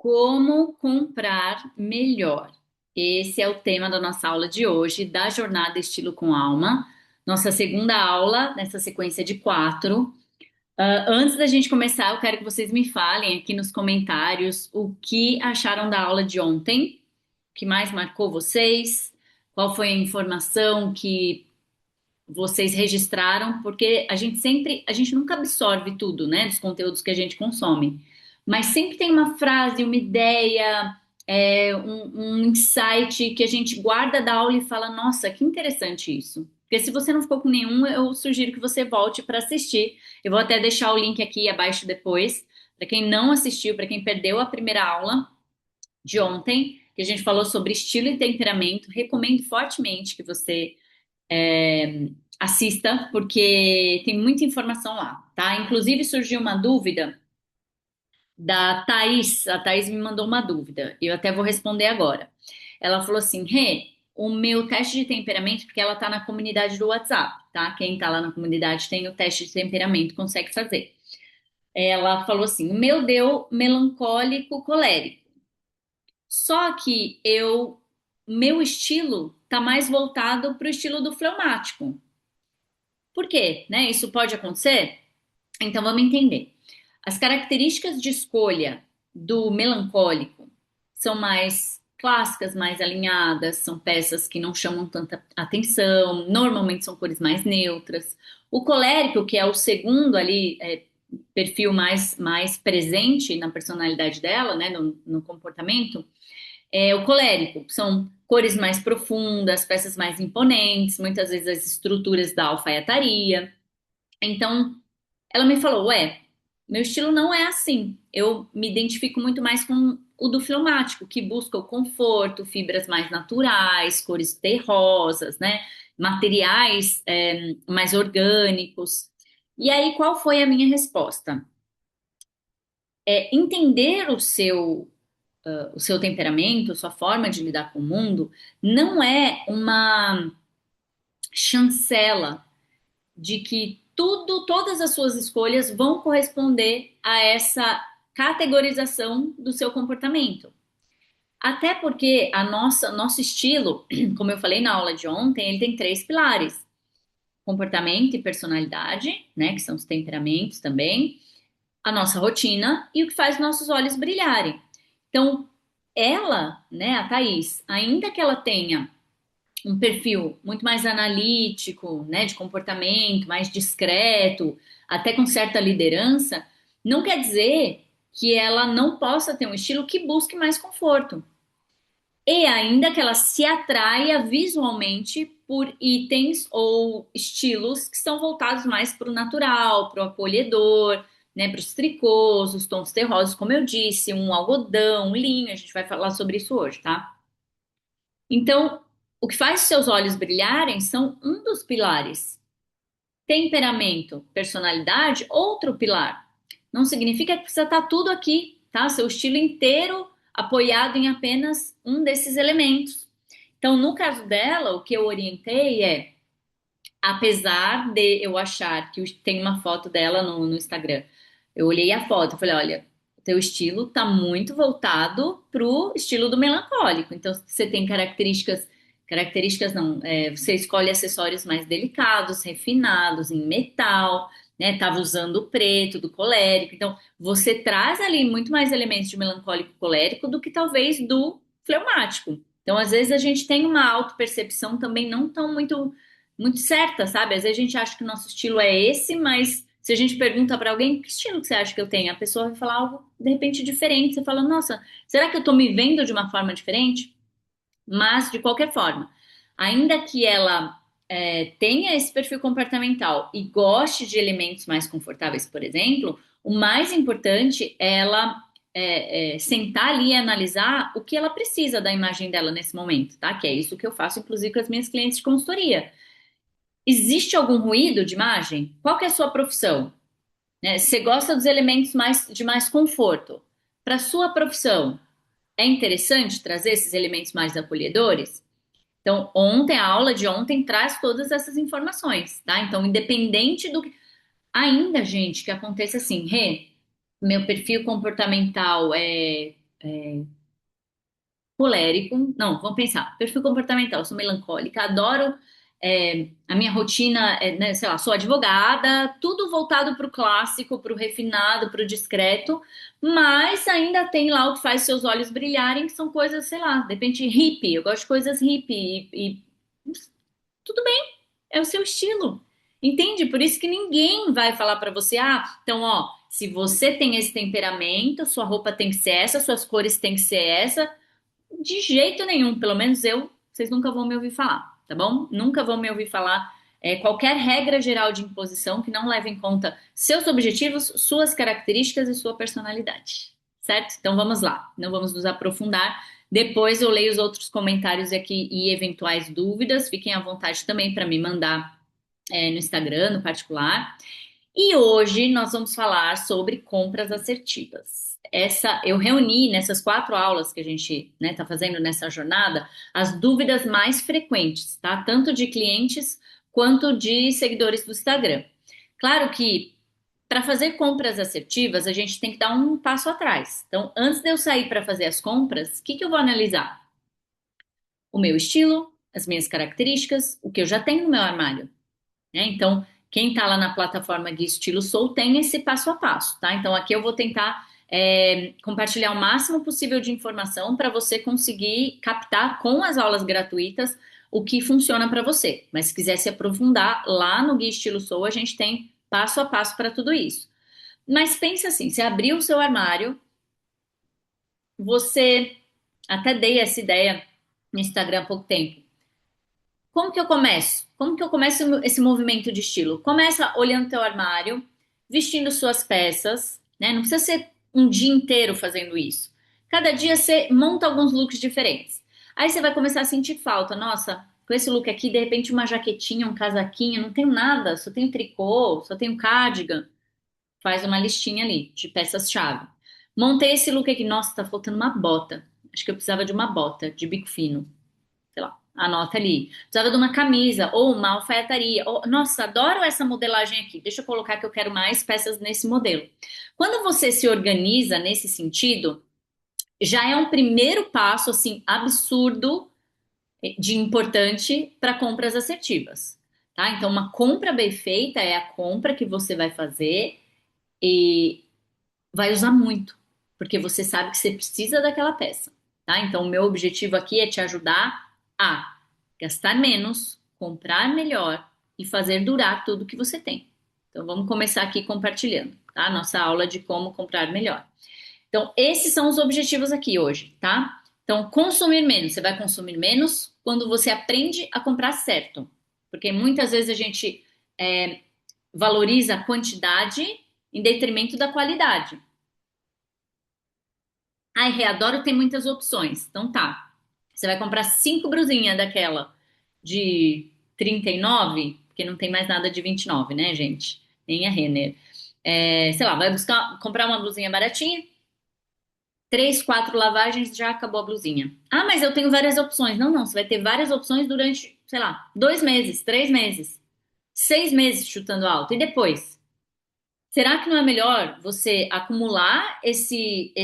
Como comprar melhor? Esse é o tema da nossa aula de hoje, da Jornada Estilo com Alma, nossa segunda aula nessa sequência de quatro. Antes da gente começar, eu quero que vocês me falem aqui nos comentários o que acharam da aula de ontem, o que mais marcou vocês, qual foi a informação que vocês registraram, porque a gente nunca absorve tudo, né, dos conteúdos que a gente consome, mas sempre tem uma frase, uma ideia, um insight que a gente guarda da aula e fala, nossa, que interessante isso. Porque se você não ficou com nenhum, eu sugiro que você volte para assistir. Eu vou até deixar o link aqui abaixo depois, para quem não assistiu, para quem perdeu a primeira aula de ontem, que a gente falou sobre estilo e temperamento. Recomendo fortemente que você assista, porque tem muita informação lá, tá? Inclusive surgiu uma dúvida da Thaís. A Thaís me mandou uma dúvida, e eu até vou responder agora. Ela falou assim: Rê, o meu teste de temperamento, porque ela tá na comunidade do WhatsApp, tá? Quem tá lá na comunidade tem o teste de temperamento, consegue fazer. Ela falou assim: o meu deu melancólico colérico. Só que meu estilo tá mais voltado para o estilo do fleumático. Por quê? Né? Isso pode acontecer? Então vamos entender. As características de escolha do melancólico são mais clássicas, mais alinhadas, são peças que não chamam tanta atenção, normalmente são cores mais neutras. O colérico, que é o segundo ali, perfil mais presente na personalidade dela, né, no comportamento, é o colérico, são cores mais profundas, peças mais imponentes, muitas vezes as estruturas da alfaiataria. Então, ela me falou, ué, meu estilo não é assim. Eu me identifico muito mais com o do fleumático, que busca o conforto, fibras mais naturais, cores terrosas, né? Materiais, mais orgânicos. E aí, qual foi a minha resposta? Entender o seu temperamento, sua forma de lidar com o mundo, não é uma chancela de que todas as suas escolhas vão corresponder a essa categorização do seu comportamento. Até porque nosso estilo, como eu falei na aula de ontem, ele tem três pilares: comportamento e personalidade, né, que são os temperamentos também, a nossa rotina e o que faz nossos olhos brilharem. Então, ela, né, a Thaís, ainda que ela tenha um perfil muito mais analítico, né, de comportamento, mais discreto, até com certa liderança, não quer dizer que ela não possa ter um estilo que busque mais conforto. E ainda que ela se atraia visualmente por itens ou estilos que são voltados mais para o natural, para o acolhedor, né, para os tricôs, os tons terrosos, como eu disse, um algodão, um linho, a gente vai falar sobre isso hoje, tá? Então, o que faz seus olhos brilharem são um dos pilares. Temperamento, personalidade, outro pilar. Não significa que precisa estar tudo aqui, tá? Seu estilo inteiro apoiado em apenas um desses elementos. Então, no caso dela, o que eu orientei apesar de eu achar que tem uma foto dela no Instagram, eu olhei a foto e falei, olha, o teu estilo tá muito voltado pro estilo do melancólico. Então, você tem características não, você escolhe acessórios mais delicados, refinados, em metal, né? Tava usando o preto do colérico. Então, você traz ali muito mais elementos de melancólico colérico do que talvez do fleumático. Então, às vezes a gente tem uma autopercepção também não tão muito certa, sabe? Às vezes a gente acha que o nosso estilo é esse, mas se a gente pergunta para alguém, que estilo que você acha que eu tenho? A pessoa vai falar algo de repente diferente. Você fala, nossa, será que eu tô me vendo de uma forma diferente? Mas, de qualquer forma, ainda que ela tenha esse perfil comportamental e goste de elementos mais confortáveis, por exemplo, o mais importante é ela sentar ali e analisar o que ela precisa da imagem dela nesse momento, tá? Que é isso que eu faço, inclusive, com as minhas clientes de consultoria. Existe algum ruído de imagem? Qual que é a sua profissão? Né? Você gosta dos elementos de mais conforto. Para sua profissão, é interessante trazer esses elementos mais acolhedores? Então, a aula de ontem traz todas essas informações, tá? Então, independente do que. Ainda, gente, que aconteça assim, meu perfil comportamental colérico. Não, vamos pensar. Perfil comportamental, eu sou melancólica, adoro a minha rotina, né, sei lá, sou advogada, tudo voltado para o clássico, para o refinado, para o discreto, mas ainda tem lá o que faz seus olhos brilharem, que são coisas, sei lá, de repente hippie, eu gosto de coisas hippie e tudo bem, é o seu estilo. Entende? Por isso que ninguém vai falar pra você, então, ó, se você tem esse temperamento, sua roupa tem que ser essa, suas cores tem que ser essa. De jeito nenhum, pelo menos eu, vocês nunca vão me ouvir falar, tá bom? Nunca vão me ouvir falar qualquer regra geral de imposição que não leve em conta seus objetivos, suas características e sua personalidade, certo? Então vamos lá, não vamos nos aprofundar. Depois eu leio os outros comentários aqui e eventuais dúvidas. Fiquem à vontade também para me mandar no Instagram, no particular. E hoje nós vamos falar sobre compras assertivas. Eu reuni nessas 4 aulas que a gente está fazendo nessa jornada as dúvidas mais frequentes, tá? Tanto de clientes quanto de seguidores do Instagram. Claro que para fazer compras assertivas a gente tem que dar um passo atrás. Então, antes de eu sair para fazer as compras, o que que eu vou analisar? O meu estilo, as minhas características, o que eu já tenho no meu armário, né? Então, quem está lá na plataforma Guia Estilo Soul tem esse passo a passo, tá? Então, aqui eu vou tentar compartilhar o máximo possível de informação para você conseguir captar com as aulas gratuitas o que funciona para você. Mas se quiser se aprofundar lá no Guia Estilo Soul, a gente tem passo a passo para tudo isso. Mas pensa assim, você abriu o seu armário, você até dei essa ideia no Instagram há pouco tempo. Como que eu começo? Como que eu começo esse movimento de estilo? Começa olhando teu armário, vestindo suas peças, né? Não precisa ser um dia inteiro fazendo isso. Cada dia você monta alguns looks diferentes. Aí você vai começar a sentir falta. Nossa, com esse look aqui, de repente uma jaquetinha, um casaquinho, não tenho nada, só tenho tricô, só tenho cardigan. Faz uma listinha ali de peças-chave. Montei esse look aqui. Nossa, tá faltando uma bota. Acho que eu precisava de uma bota de bico fino, sei lá, anota ali. Precisava de uma camisa ou uma alfaiataria. Ou, nossa, adoro essa modelagem aqui. Deixa eu colocar que eu quero mais peças nesse modelo. Quando você se organiza nesse sentido, já é um primeiro passo assim absurdo de importante para compras assertivas, tá? Então, uma compra bem feita é a compra que você vai fazer e vai usar muito, porque você sabe que você precisa daquela peça, tá? Então, o meu objetivo aqui é te ajudar a gastar menos, comprar melhor e fazer durar tudo que você tem. Então, vamos começar aqui compartilhando, tá? Nossa aula de como comprar melhor. Então, esses são os objetivos aqui hoje, tá? Então, consumir menos. Você vai consumir menos quando você aprende a comprar certo, porque muitas vezes a gente valoriza a quantidade em detrimento da qualidade. Ai, Rê, adoro ter muitas opções. Então tá. Você vai comprar 5 blusinhas daquela de 39, porque não tem mais nada de 29, né, gente? Nem a Renner. Sei lá, vai comprar uma blusinha baratinha, 3, 4 lavagens já acabou a blusinha. Ah, mas eu tenho várias opções. Não, não, você vai ter várias opções durante, sei lá, 2 meses, 3 meses, 6 meses chutando alto. E depois? Será que não é melhor você acumular esse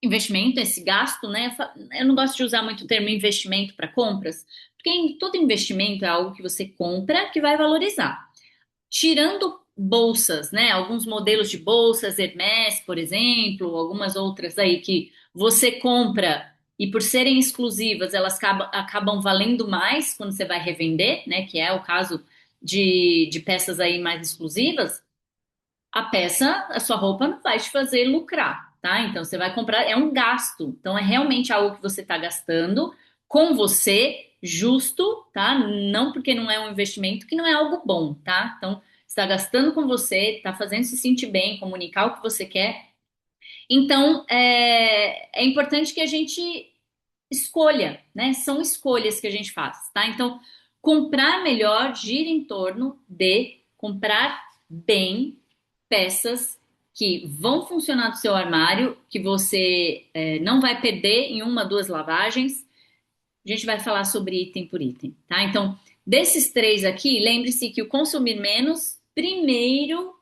investimento, esse gasto, né? Eu não gosto de usar muito o termo investimento para compras, porque em todo investimento é algo que você compra que vai valorizar. Tirando bolsas, né? Alguns modelos de bolsas, Hermès, por exemplo, algumas outras aí que você compra e por serem exclusivas, elas acabam valendo mais quando você vai revender, né? Que é o caso de peças aí mais exclusivas. A peça, a sua roupa não vai te fazer lucrar, tá? Então você vai comprar, é um gasto. Então é realmente algo que você está gastando com você, justo, tá? Não porque não é um investimento, que não é algo bom, tá? Então está gastando com você, está fazendo se sentir bem, comunicar o que você quer. Então é importante que a gente escolha, né? São escolhas que a gente faz, tá? Então comprar melhor gira em torno de comprar bem peças que vão funcionar no seu armário, que você não vai perder em 1, 2 lavagens. A gente vai falar sobre item por item, tá? Então, desses 3 aqui, lembre-se que o consumir menos, primeiro,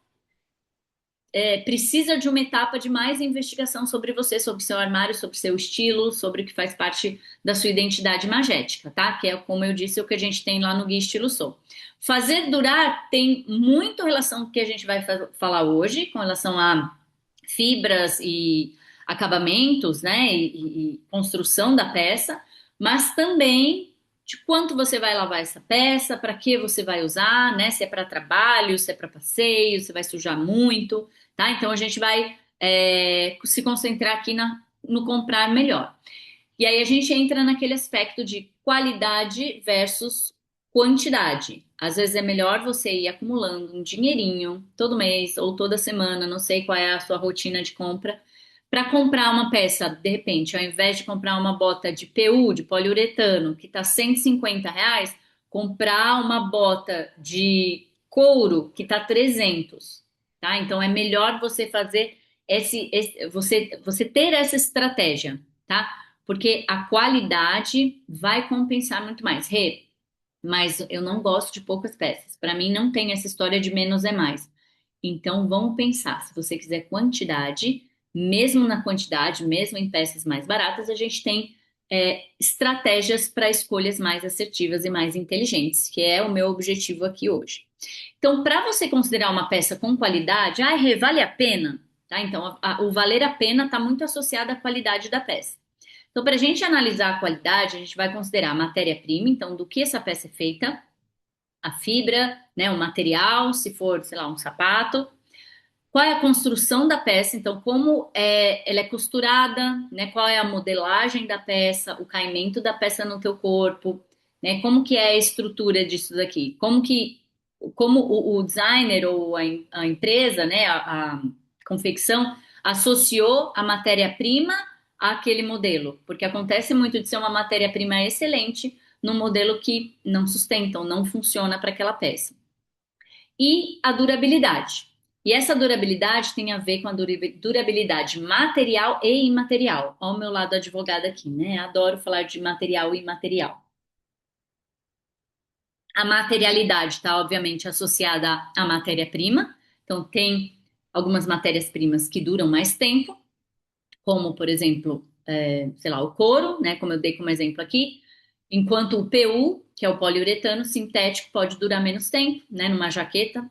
precisa de uma etapa de mais investigação sobre você, sobre seu armário, sobre seu estilo, sobre o que faz parte da sua identidade magética, tá? Que é, como eu disse, o que a gente tem lá no Guia Estilo Sou. Fazer durar tem muito relação com o que a gente vai falar hoje, com relação a fibras e acabamentos, né? E construção da peça, mas também de quanto você vai lavar essa peça, para que você vai usar, né? Se é para trabalho, se é para passeio, se vai sujar muito, tá? Então a gente vai se concentrar aqui no comprar melhor. E aí a gente entra naquele aspecto de qualidade versus quantidade. Às vezes é melhor você ir acumulando um dinheirinho todo mês ou toda semana, não sei qual é a sua rotina de compra, para comprar uma peça, de repente, ao invés de comprar uma bota de PU, de poliuretano, que está R$ 150, comprar uma bota de couro que está 300, tá? Então é melhor você fazer você ter essa estratégia, tá? Porque a qualidade vai compensar muito mais. Rê, mas eu não gosto de poucas peças. Para mim não tem essa história de menos é mais. Então vamos pensar, se você quiser quantidade, mesmo na quantidade, mesmo em peças mais baratas, a gente tem estratégias para escolhas mais assertivas e mais inteligentes, que é o meu objetivo aqui hoje. Então, para você considerar uma peça com qualidade, Rê, vale a pena? Tá? Então, o valer a pena está muito associado à qualidade da peça. Então, para a gente analisar a qualidade, a gente vai considerar a matéria-prima, então, do que essa peça é feita, a fibra, né, o material, se for, sei lá, um sapato, qual é a construção da peça, então, como ela é costurada, né, qual é a modelagem da peça, o caimento da peça no teu corpo, né, como que é a estrutura disso daqui, como o designer ou a empresa, né, a confecção associou a matéria-prima àquele modelo, porque acontece muito de ser uma matéria-prima excelente num modelo que não sustenta ou não funciona para aquela peça. E a durabilidade. E essa durabilidade tem a ver com a durabilidade material e imaterial. Olha o meu lado advogado aqui, né? Adoro falar de material e imaterial. A materialidade está, obviamente, associada à matéria-prima. Então, tem algumas matérias-primas que duram mais tempo, como, por exemplo, sei lá, o couro, né? Como eu dei como exemplo aqui. Enquanto o PU, que é o poliuretano sintético, pode durar menos tempo, né? Numa jaqueta.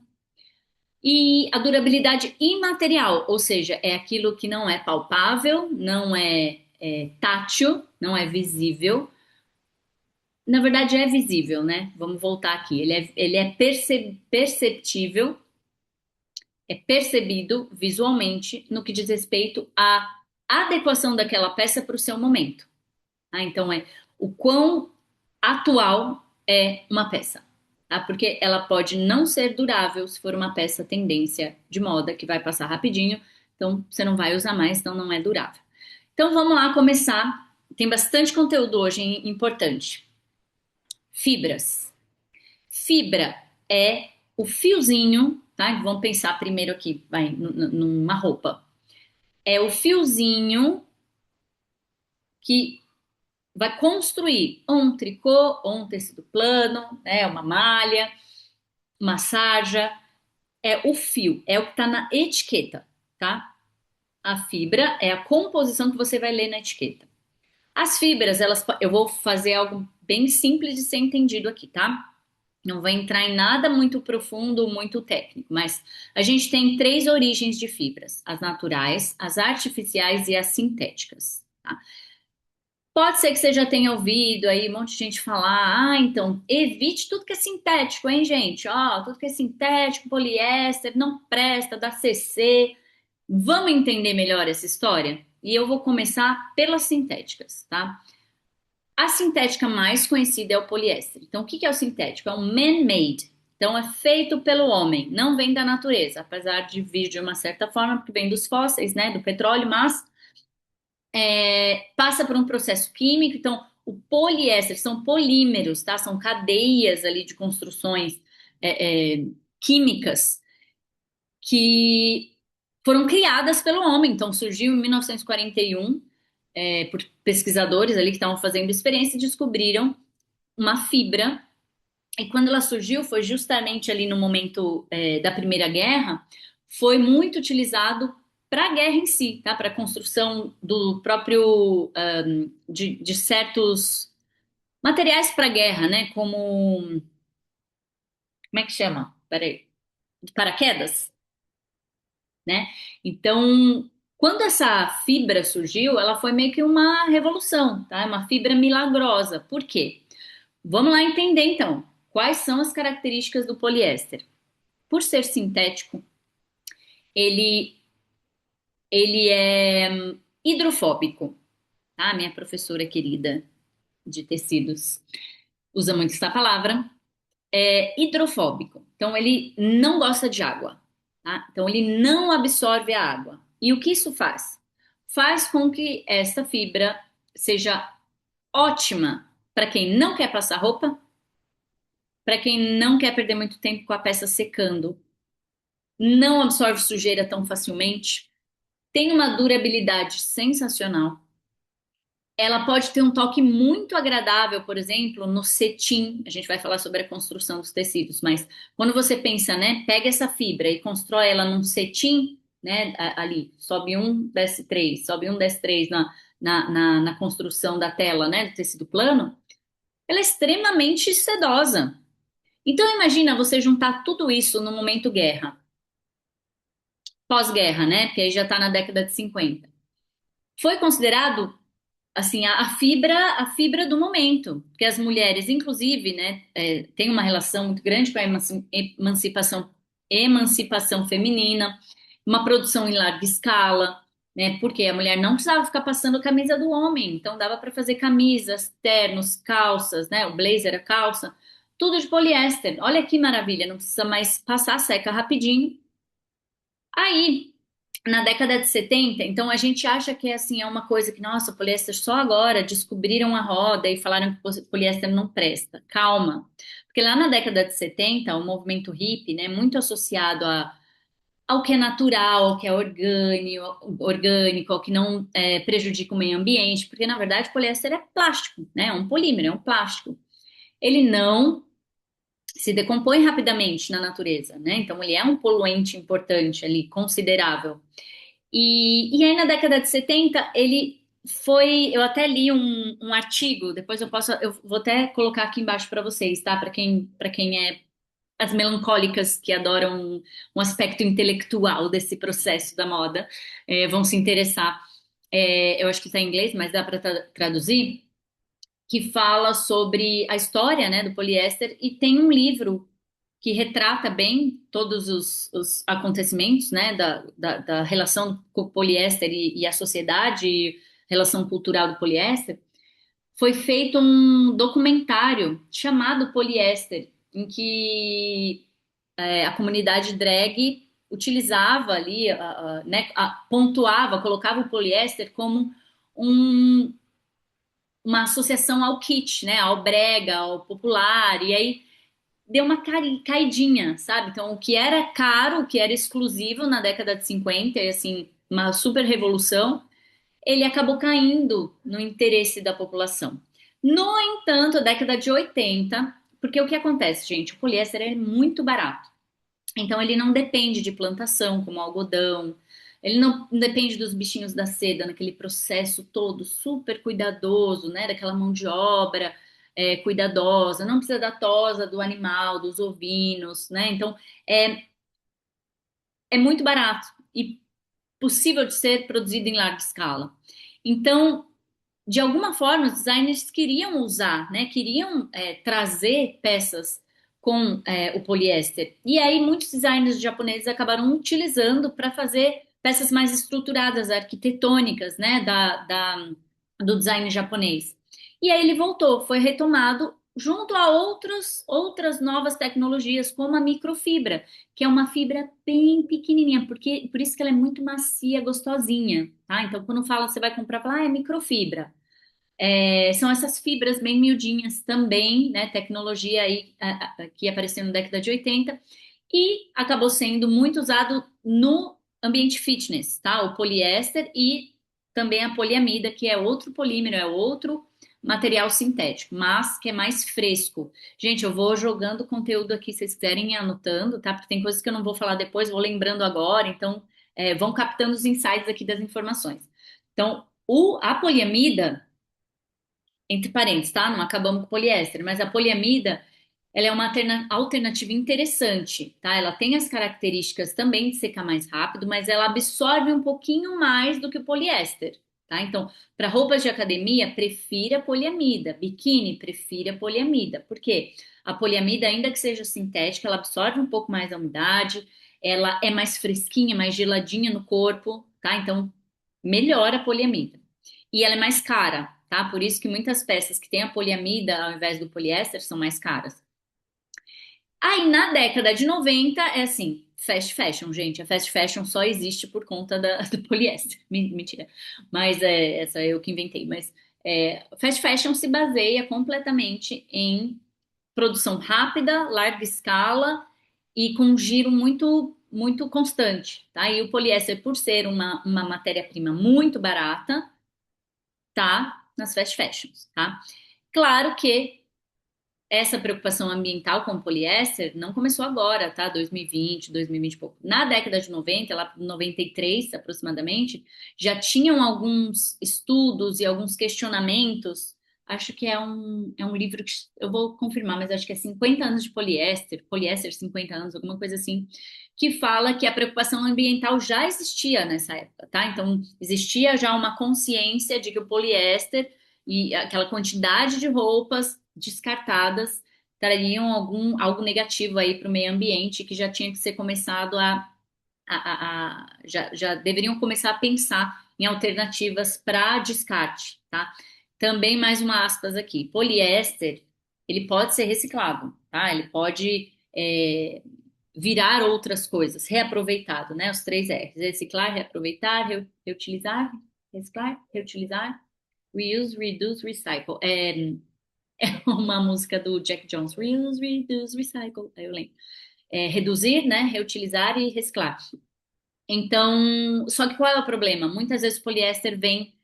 E a durabilidade imaterial, ou seja, é aquilo que não é palpável, não é tátil, não é visível. Na verdade, é visível, né? Vamos voltar aqui. Ele é perceptível, é percebido visualmente no que diz respeito à adequação daquela peça para o seu momento. Então, é o quão atual é uma peça. Tá? Porque ela pode não ser durável se for uma peça tendência de moda que vai passar rapidinho, então você não vai usar mais, então não é durável. Então vamos lá começar. Tem bastante conteúdo hoje importante. Fibras. Fibra é o fiozinho, tá? Vamos pensar primeiro aqui, vai, numa roupa. É o fiozinho que vai construir um tricô ou um tecido plano, né? Uma malha, uma sarja. É o fio, é o que está na etiqueta, tá? A fibra é a composição que você vai ler na etiqueta. As fibras, eu vou fazer algo bem simples de ser entendido aqui, tá? Não vai entrar em nada muito profundo, muito técnico, mas a gente tem três origens de fibras: as naturais, as artificiais e as sintéticas. Tá? Pode ser que você já tenha ouvido aí um monte de gente falar, então evite tudo que é sintético, hein, gente? Ó, tudo que é sintético, poliéster, não presta, dá CC. Vamos entender melhor essa história? E eu vou começar pelas sintéticas, tá? A sintética mais conhecida é o poliéster. Então, o que é o sintético? É um man-made. Então, é feito pelo homem, não vem da natureza, apesar de vir de uma certa forma, porque vem dos fósseis, né, do petróleo, mas passa por um processo químico. Então, o poliéster são polímeros, tá? São cadeias ali de construções químicas que foram criadas pelo homem. Então, surgiu em 1941, por pesquisadores ali que estavam fazendo experiência e descobriram uma fibra. E quando ela surgiu, foi justamente ali no momento da Primeira Guerra, foi muito utilizado para a guerra em si, tá? Para a construção do próprio de certos materiais para guerra, né? Como é que chama? Peraí, de paraquedas, né? Então, quando essa fibra surgiu, ela foi meio que uma revolução, tá? Uma fibra milagrosa. Por quê? Vamos lá entender então. Quais são as características do poliéster? Por ser sintético, ele, ele é hidrofóbico, tá? Minha professora querida de tecidos usa muito essa palavra. É hidrofóbico. Então, ele não gosta de água, tá? Então, ele não absorve a água. E o que isso faz? Faz com que esta fibra seja ótima para quem não quer passar roupa, para quem não quer perder muito tempo com a peça secando, não absorve sujeira tão facilmente, tem uma durabilidade sensacional. Ela pode ter um toque muito agradável, por exemplo, no cetim. A gente vai falar sobre a construção dos tecidos, mas quando você pensa, né, pega essa fibra e constrói ela num cetim, né, ali, sobe um, desce três, sobe um, desce três na construção da tela, né, do tecido plano, ela é extremamente sedosa. Então, imagina você juntar tudo isso no momento guerra, pós-guerra, né, porque aí já está na década de 50. Foi considerado assim, a fibra do momento, porque as mulheres, inclusive, né, têm uma relação muito grande com a emancipação feminina, uma produção em larga escala, né, porque a mulher não precisava ficar passando camisa do homem, então dava para fazer camisas, ternos, calças, né, o blazer, a calça, tudo de poliéster. Olha que maravilha, não precisa mais passar, seca rapidinho. Aí na década de 70, então a gente acha que assim é uma coisa que, nossa, o poliéster só agora descobriram a roda e falaram que o poliéster não presta. Calma. Porque lá na década de 70, o movimento hippie, né, muito associado ao que é natural, ao que é orgânico, ao que não prejudica o meio ambiente, porque na verdade o poliéster é plástico, né, é um polímero, é um plástico. Ele não se decompõe rapidamente na natureza, né? Então ele é um poluente importante ali, considerável. E aí na década de 70 ele foi, eu até li um artigo, depois eu vou até colocar aqui embaixo para vocês, tá? Para quem é as melancólicas que adoram um aspecto intelectual desse processo da moda, vão se interessar. Eu acho que está em inglês, mas dá para traduzir, que fala sobre a história, né, do poliéster e tem um livro que retrata bem todos os acontecimentos, né, da relação com o poliéster e a sociedade, relação cultural do poliéster. Foi feito um documentário chamado Poliéster, em que a comunidade drag utilizava ali, né, pontuava, colocava o poliéster como um- uma associação ao kitsch, né, ao brega, ao popular, e aí deu uma caidinha, sabe? Então, o que era caro, o que era exclusivo na década de 50, e assim, uma super revolução, ele acabou caindo no interesse da população. No entanto, a década de 80, porque o que acontece, gente? O poliéster é muito barato. Então, ele não depende de plantação, como o algodão, ele não depende dos bichinhos da seda, naquele processo todo super cuidadoso, né? Daquela mão de obra cuidadosa, não precisa da tosa do animal, dos ovinos, né? Então, é, é muito barato e possível de ser produzido em larga escala. Então, de alguma forma, os designers queriam usar, né? Queriam trazer peças com o poliéster. E aí, muitos designers japoneses acabaram utilizando para fazer peças mais estruturadas, arquitetônicas, né? Do design japonês. E aí ele voltou, foi retomado junto a outras novas tecnologias, como a microfibra, que é uma fibra bem pequenininha, porque por isso que ela é muito macia, gostosinha, tá? Então, quando fala, você vai comprar, fala, é microfibra. São essas fibras bem miudinhas também, né? Tecnologia aí que apareceu na década de 80 e acabou sendo muito usado no ambiente fitness, tá? O poliéster e também a poliamida, que é outro polímero, é outro material sintético, mas que é mais fresco. Gente, eu vou jogando conteúdo aqui, se vocês quiserem ir anotando, tá? Porque tem coisas que eu não vou falar depois, vou lembrando agora, então vão captando os insights aqui das informações. Então, a poliamida, entre parênteses, tá? Não acabamos com o poliéster, mas a poliamida, ela é uma alternativa interessante, tá? Ela tem as características também de secar mais rápido, mas ela absorve um pouquinho mais do que o poliéster, tá? Então, para roupas de academia, prefira a poliamida. Biquíni, prefira a poliamida. Por quê? A poliamida, ainda que seja sintética, ela absorve um pouco mais a umidade, ela é mais fresquinha, mais geladinha no corpo, tá? Então, melhora a poliamida. E ela é mais cara, tá? Por isso que muitas peças que têm a poliamida ao invés do poliéster são mais caras. Aí na década de 90 é assim, fast fashion, gente. A fast fashion só existe por conta do poliéster. Mentira. Mas essa eu que inventei. Mas fast fashion se baseia completamente em produção rápida, larga escala e com um giro muito constante, tá? E o poliéster, por ser uma matéria-prima muito barata, tá nas fast fashions, tá? Claro que essa preocupação ambiental com o poliéster não começou agora, tá? 2020, 2020 e pouco. Na década de 90, lá 93 aproximadamente, já tinham alguns estudos e alguns questionamentos. Acho que é um livro que eu vou confirmar, mas acho que é 50 anos de poliéster 50 anos, alguma coisa assim, que fala que a preocupação ambiental já existia nessa época, tá? Então, existia já uma consciência de que o poliéster e aquela quantidade de roupas descartadas trariam algo negativo aí para o meio ambiente que já tinha que ser começado já deveriam começar a pensar em alternativas para descarte, tá? Também mais uma aspas aqui, poliéster, ele pode ser reciclado, tá? Ele pode virar outras coisas, reaproveitado, né? Os três R's, reciclar, reaproveitar, reutilizar, reciclar, reutilizar, reuse, reduce, recycle. Uma música do Jack Jones, reuse, reduce, recycle, aí eu lembro. Reduzir, né, reutilizar e reciclar. Então, só que qual é o problema? Muitas vezes o poliéster vem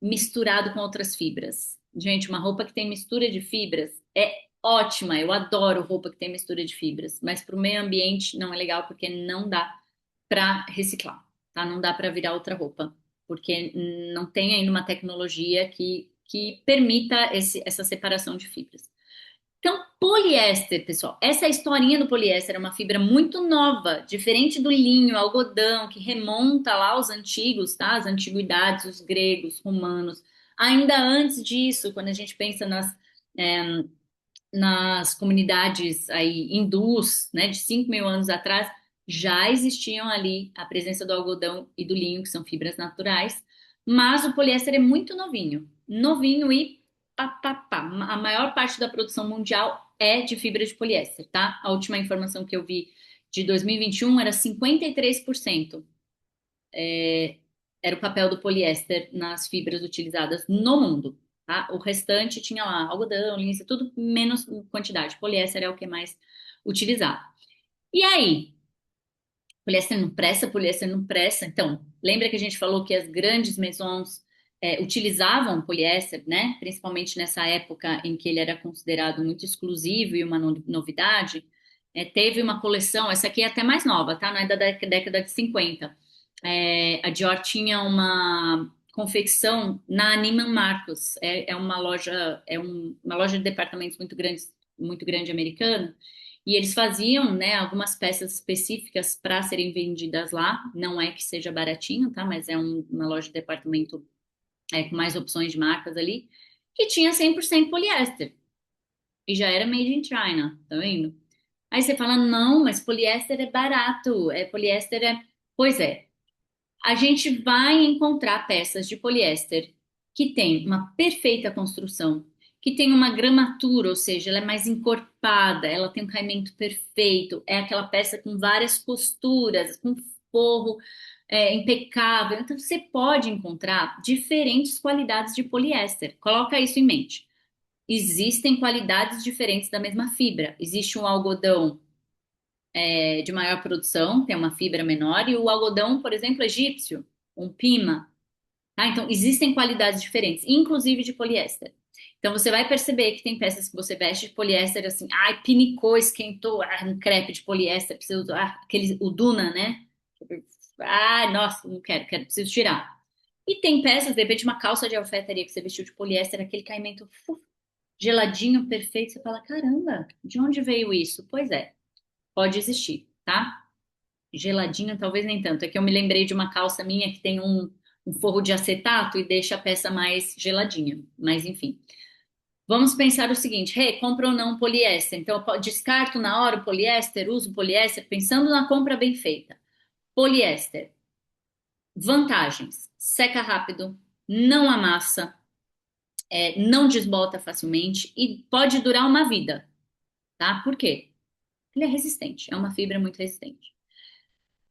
misturado com outras fibras. Gente, uma roupa que tem mistura de fibras é ótima, eu adoro roupa que tem mistura de fibras, mas para o meio ambiente não é legal porque não dá para reciclar, tá? Não dá para virar outra roupa, porque não tem ainda uma tecnologia que permita essa separação de fibras. Então, poliéster, pessoal, essa historinha do poliéster é uma fibra muito nova, diferente do linho, algodão, que remonta lá aos antigos, tá? As antiguidades, os gregos, romanos. Ainda antes disso, quando a gente pensa eh, nas comunidades aí hindus, né, de 5 mil anos atrás, já existiam ali a presença do algodão e do linho, que são fibras naturais, mas o poliéster é muito novinho, novinho e pá, pá, pá. A maior parte da produção mundial é de fibra de poliéster, tá? A última informação que eu vi de 2021 era 53%. Era o papel do poliéster nas fibras utilizadas no mundo, tá? O restante tinha lá algodão, linha, tudo menos quantidade. Poliéster é o que é mais utilizado. E aí? Poliéster não presta. Então, lembra que a gente falou que as grandes maisons utilizavam poliéster, né? Principalmente nessa época em que ele era considerado muito exclusivo e uma novidade. Teve uma coleção, essa aqui é até mais nova, tá? Não é da década de 50. A Dior tinha uma confecção na Neiman Marcus. É uma loja, uma loja de departamentos muito grande americana. E eles faziam, né, algumas peças específicas para serem vendidas lá. Não é que seja baratinho, tá? Mas é uma loja de departamento com mais opções de marcas ali, que tinha 100% poliéster. E já era made in China, tá vendo? Aí você fala, não, mas poliéster é barato, poliéster é. Pois é, a gente vai encontrar peças de poliéster que tem uma perfeita construção, que tem uma gramatura, ou seja, ela é mais encorpada, ela tem um caimento perfeito, é aquela peça com várias costuras, com forro impecável. Então você pode encontrar diferentes qualidades de poliéster. Coloca isso em mente. Existem qualidades diferentes da mesma fibra. Existe um algodão de maior produção, tem uma fibra menor, e o algodão, por exemplo, egípcio, um pima, tá? Então, existem qualidades diferentes, inclusive de poliéster. Então você vai perceber que tem peças que você veste de poliéster assim, ai, pinicou, esquentou, um crepe de poliéster, preciso, aquele, o Duna, né? Ah, nossa, não quero, preciso tirar. E tem peças, de repente, uma calça de alfaiataria que você vestiu de poliéster, aquele caimento geladinho, perfeito, você fala, caramba, de onde veio isso? Pois é, pode existir, tá? Geladinho, talvez nem tanto. É que eu me lembrei de uma calça minha que tem um forro de acetato e deixa a peça mais geladinha. Mas enfim. Vamos pensar o seguinte: compra ou não poliéster? Então, eu descarto na hora o poliéster, uso o poliéster, pensando na compra bem feita. Poliéster. Vantagens: seca rápido, não amassa, não desbota facilmente e pode durar uma vida, tá? Por quê? Ele é resistente, é uma fibra muito resistente.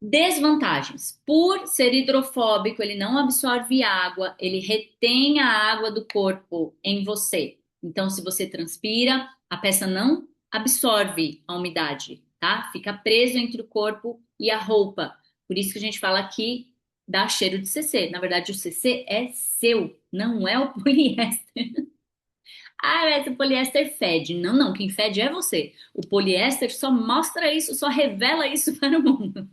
Desvantagens: por ser hidrofóbico, ele não absorve água, ele retém a água do corpo em você. Então, se você transpira, a peça não absorve a umidade, tá? Fica preso entre o corpo e a roupa. Por isso que a gente fala que dá cheiro de CC. Na verdade, o CC é seu, não é o poliéster. Ah, mas o poliéster fede. Não, não, quem fede é você. O poliéster só mostra isso, só revela isso para o mundo.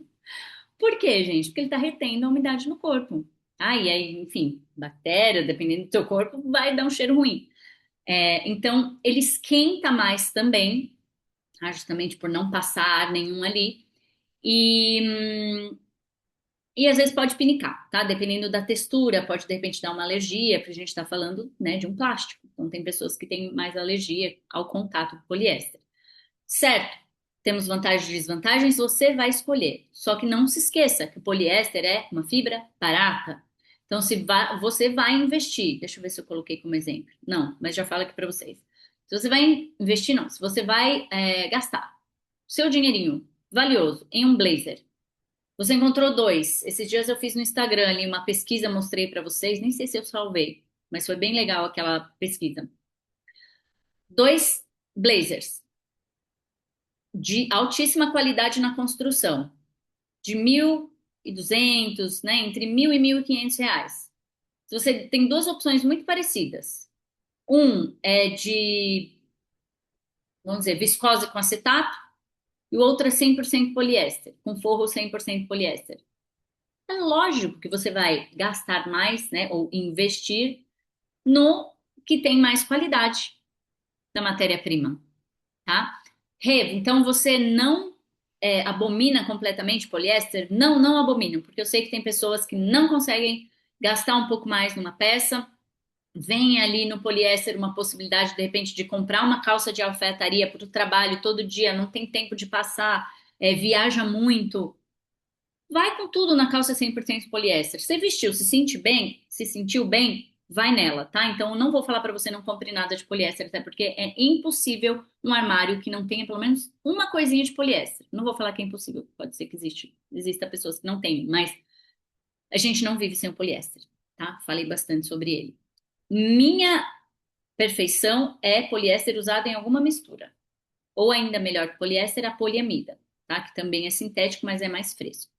Por quê, gente? Porque ele está retendo a umidade no corpo. Ah, e aí, enfim, bactéria, dependendo do teu corpo, vai dar um cheiro ruim. Então, ele esquenta mais também, justamente por não passar ar nenhum ali. E às vezes pode pinicar, tá? Dependendo da textura, pode de repente dar uma alergia, porque a gente está falando, né, de um plástico. Então, tem pessoas que têm mais alergia ao contato com poliéster. Certo, temos vantagens e desvantagens, você vai escolher. Só que não se esqueça que o poliéster é uma fibra barata. Então, você vai investir, deixa eu ver se eu coloquei como exemplo. Não, mas já falo aqui para vocês. Se você vai investir, não. Se você vai gastar seu dinheirinho valioso em um blazer, você encontrou dois. Esses dias eu fiz no Instagram ali uma pesquisa, mostrei para vocês. Nem sei se eu salvei, mas foi bem legal aquela pesquisa. Dois blazers de altíssima qualidade na construção, de 1.200, né, entre 1.000 e 1.500 reais. Se você tem duas opções muito parecidas. Um é de, vamos dizer, viscose com acetato e o outro é 100% poliéster, com forro 100% poliéster. É lógico que você vai gastar mais, né, ou investir no que tem mais qualidade da matéria-prima, tá? Revo, então você não abomina completamente poliéster? Não, não abomino, porque eu sei que tem pessoas que não conseguem gastar um pouco mais numa peça. Vem ali no poliéster uma possibilidade, de repente, de comprar uma calça de alfaiataria para o trabalho todo dia, não tem tempo de passar, viaja muito. Vai com tudo na calça 100% poliéster. Você vestiu, se sente bem, se sentiu bem, vai nela, tá? Então, eu não vou falar para você não compre nada de poliéster, até porque é impossível um armário que não tenha pelo menos uma coisinha de poliéster. Não vou falar que é impossível, pode ser que exista pessoas que não tenham, mas a gente não vive sem o poliéster, tá? Falei bastante sobre ele. Minha perfeição é poliéster usado em alguma mistura. Ou ainda melhor, poliéster, a poliamida, tá? Que também é sintético, mas é mais fresco.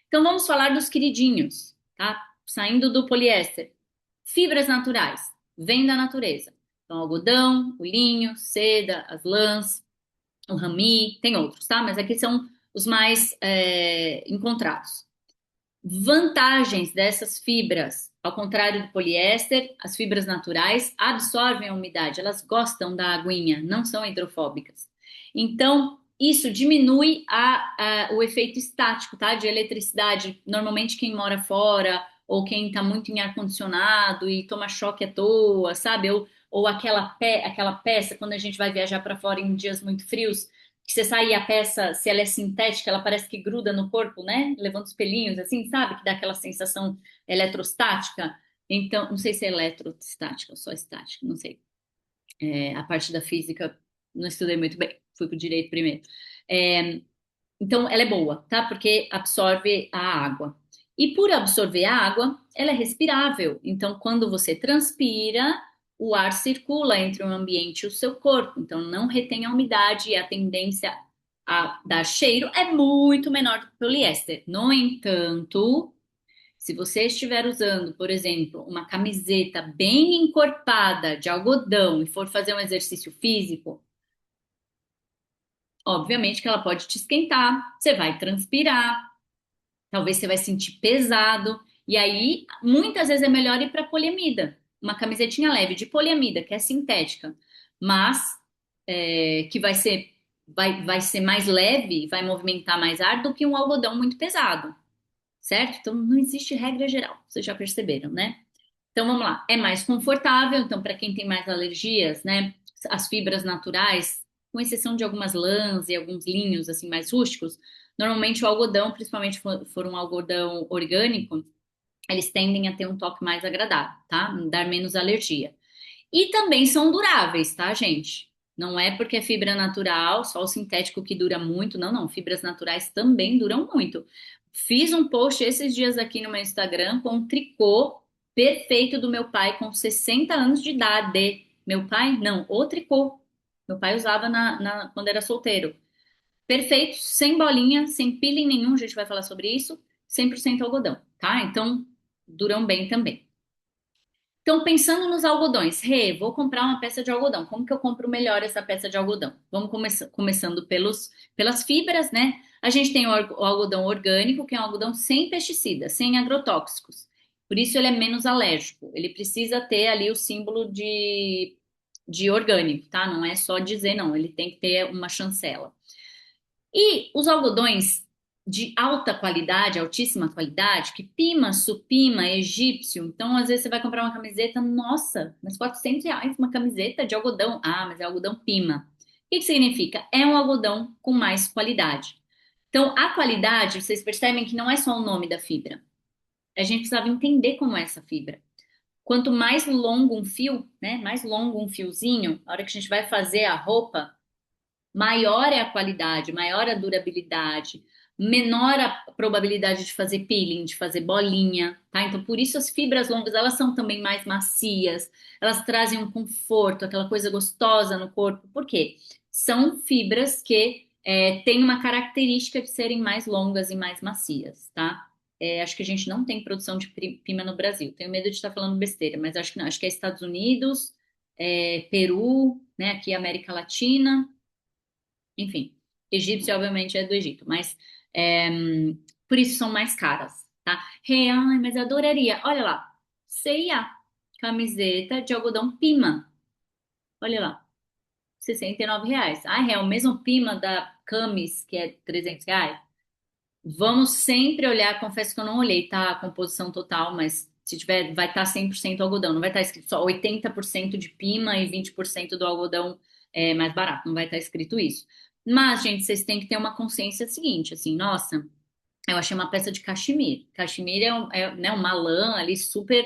Então vamos falar dos queridinhos, tá? Saindo do poliéster. Fibras naturais, vêm da natureza. Então, algodão, o linho, seda, as lãs, o rami, tem outros, tá? Mas aqui são os mais encontrados. Vantagens dessas fibras, ao contrário do poliéster, as fibras naturais absorvem a umidade, elas gostam da aguinha, não são hidrofóbicas. Então, isso diminui o efeito estático, tá? De eletricidade. Normalmente, quem mora fora ou quem está muito em ar-condicionado e toma choque à toa, sabe? Ou aquela peça, quando a gente vai viajar para fora em dias muito frios, que você sai e a peça, se ela é sintética, ela parece que gruda no corpo, né? Levando os pelinhos, assim, sabe? Que dá aquela sensação eletrostática. Então, não sei se é eletrostática ou só estática, não sei. A parte da física não estudei muito bem, fui pro direito primeiro. É, então, ela é boa, tá? Porque absorve a água. E por absorver a água, ela é respirável. Então, quando você transpira, o ar circula entre o ambiente e o seu corpo. Então, não retém a umidade e a tendência a dar cheiro é muito menor do que o poliéster. No entanto, Se você estiver usando, por exemplo, uma camiseta bem encorpada de algodão e for fazer um exercício físico, obviamente que ela pode te esquentar, você vai transpirar, talvez você vai sentir pesado, e aí muitas vezes é melhor ir para poliamida, uma camisetinha leve de poliamida, que é sintética, mas que vai ser mais leve, vai movimentar mais ar do que um algodão muito pesado, certo? Então não existe regra geral, vocês já perceberam, né? Então vamos lá, é mais confortável, então para quem tem mais alergias, né, as fibras naturais, com exceção de algumas lãs e alguns linhos assim mais rústicos, normalmente o algodão, principalmente for um algodão orgânico, eles tendem a ter um toque mais agradável, tá? Dar menos alergia. E também são duráveis, tá, gente? Não é porque é fibra natural, só o sintético que dura muito. Não, não. Fibras naturais também duram muito. Fiz um post esses dias aqui no meu Instagram com um tricô perfeito do meu pai com 60 anos de idade. Meu pai? Não, o tricô. Meu pai usava quando era solteiro. Perfeito, sem bolinha, sem peeling nenhum, a gente vai falar sobre isso. 100% algodão, tá? Então, duram bem também. Então, pensando nos algodões, vou comprar uma peça de algodão. Como que eu compro melhor essa peça de algodão? Vamos começando pelas fibras, né? A gente tem o algodão orgânico, que é um algodão sem pesticidas, sem agrotóxicos. Por isso ele é menos alérgico. Ele precisa ter ali o símbolo de orgânico, tá? Não é só dizer não, ele tem que ter uma chancela. E os algodões de alta qualidade, altíssima qualidade, que Pima, Supima, egípcio. Então, às vezes você vai comprar uma camiseta, nossa, mas R$ 400 uma camiseta de algodão. Ah, mas é algodão Pima. O que que significa? É um algodão com mais qualidade. Então, a qualidade, vocês percebem que não é só o nome da fibra. A gente precisava entender como é essa fibra. Quanto mais longo um fio, né? Mais longo um fiozinho, na hora que a gente vai fazer a roupa, maior é a qualidade, maior a durabilidade, menor a probabilidade de fazer peeling, de fazer bolinha, tá? Então, por isso as fibras longas, elas são também mais macias, elas trazem um conforto, aquela coisa gostosa no corpo. Por quê? São fibras que têm uma característica de serem mais longas e mais macias, tá? Acho que a gente não tem produção de pima no Brasil. Tenho medo de estar falando besteira, mas acho que não. Acho que é Estados Unidos, Peru, né? Aqui América Latina. Enfim, egípcio obviamente é do Egito, mas é, por isso são mais caras, tá? Ai, mas eu adoraria. Olha lá, C&A, camiseta de algodão Pima. Olha lá, R$ 69. Ah, é o mesmo Pima da Camis, que é R$ 300. Vamos sempre olhar, confesso que eu não olhei, tá? A composição total, mas se tiver, vai estar 100% algodão, não vai estar escrito só 80% de Pima e 20% do algodão mais barato, não vai estar escrito isso. Mas, gente, vocês têm que ter uma consciência seguinte, assim, nossa, eu achei uma peça de cachemir. Cachemir né, uma lã ali super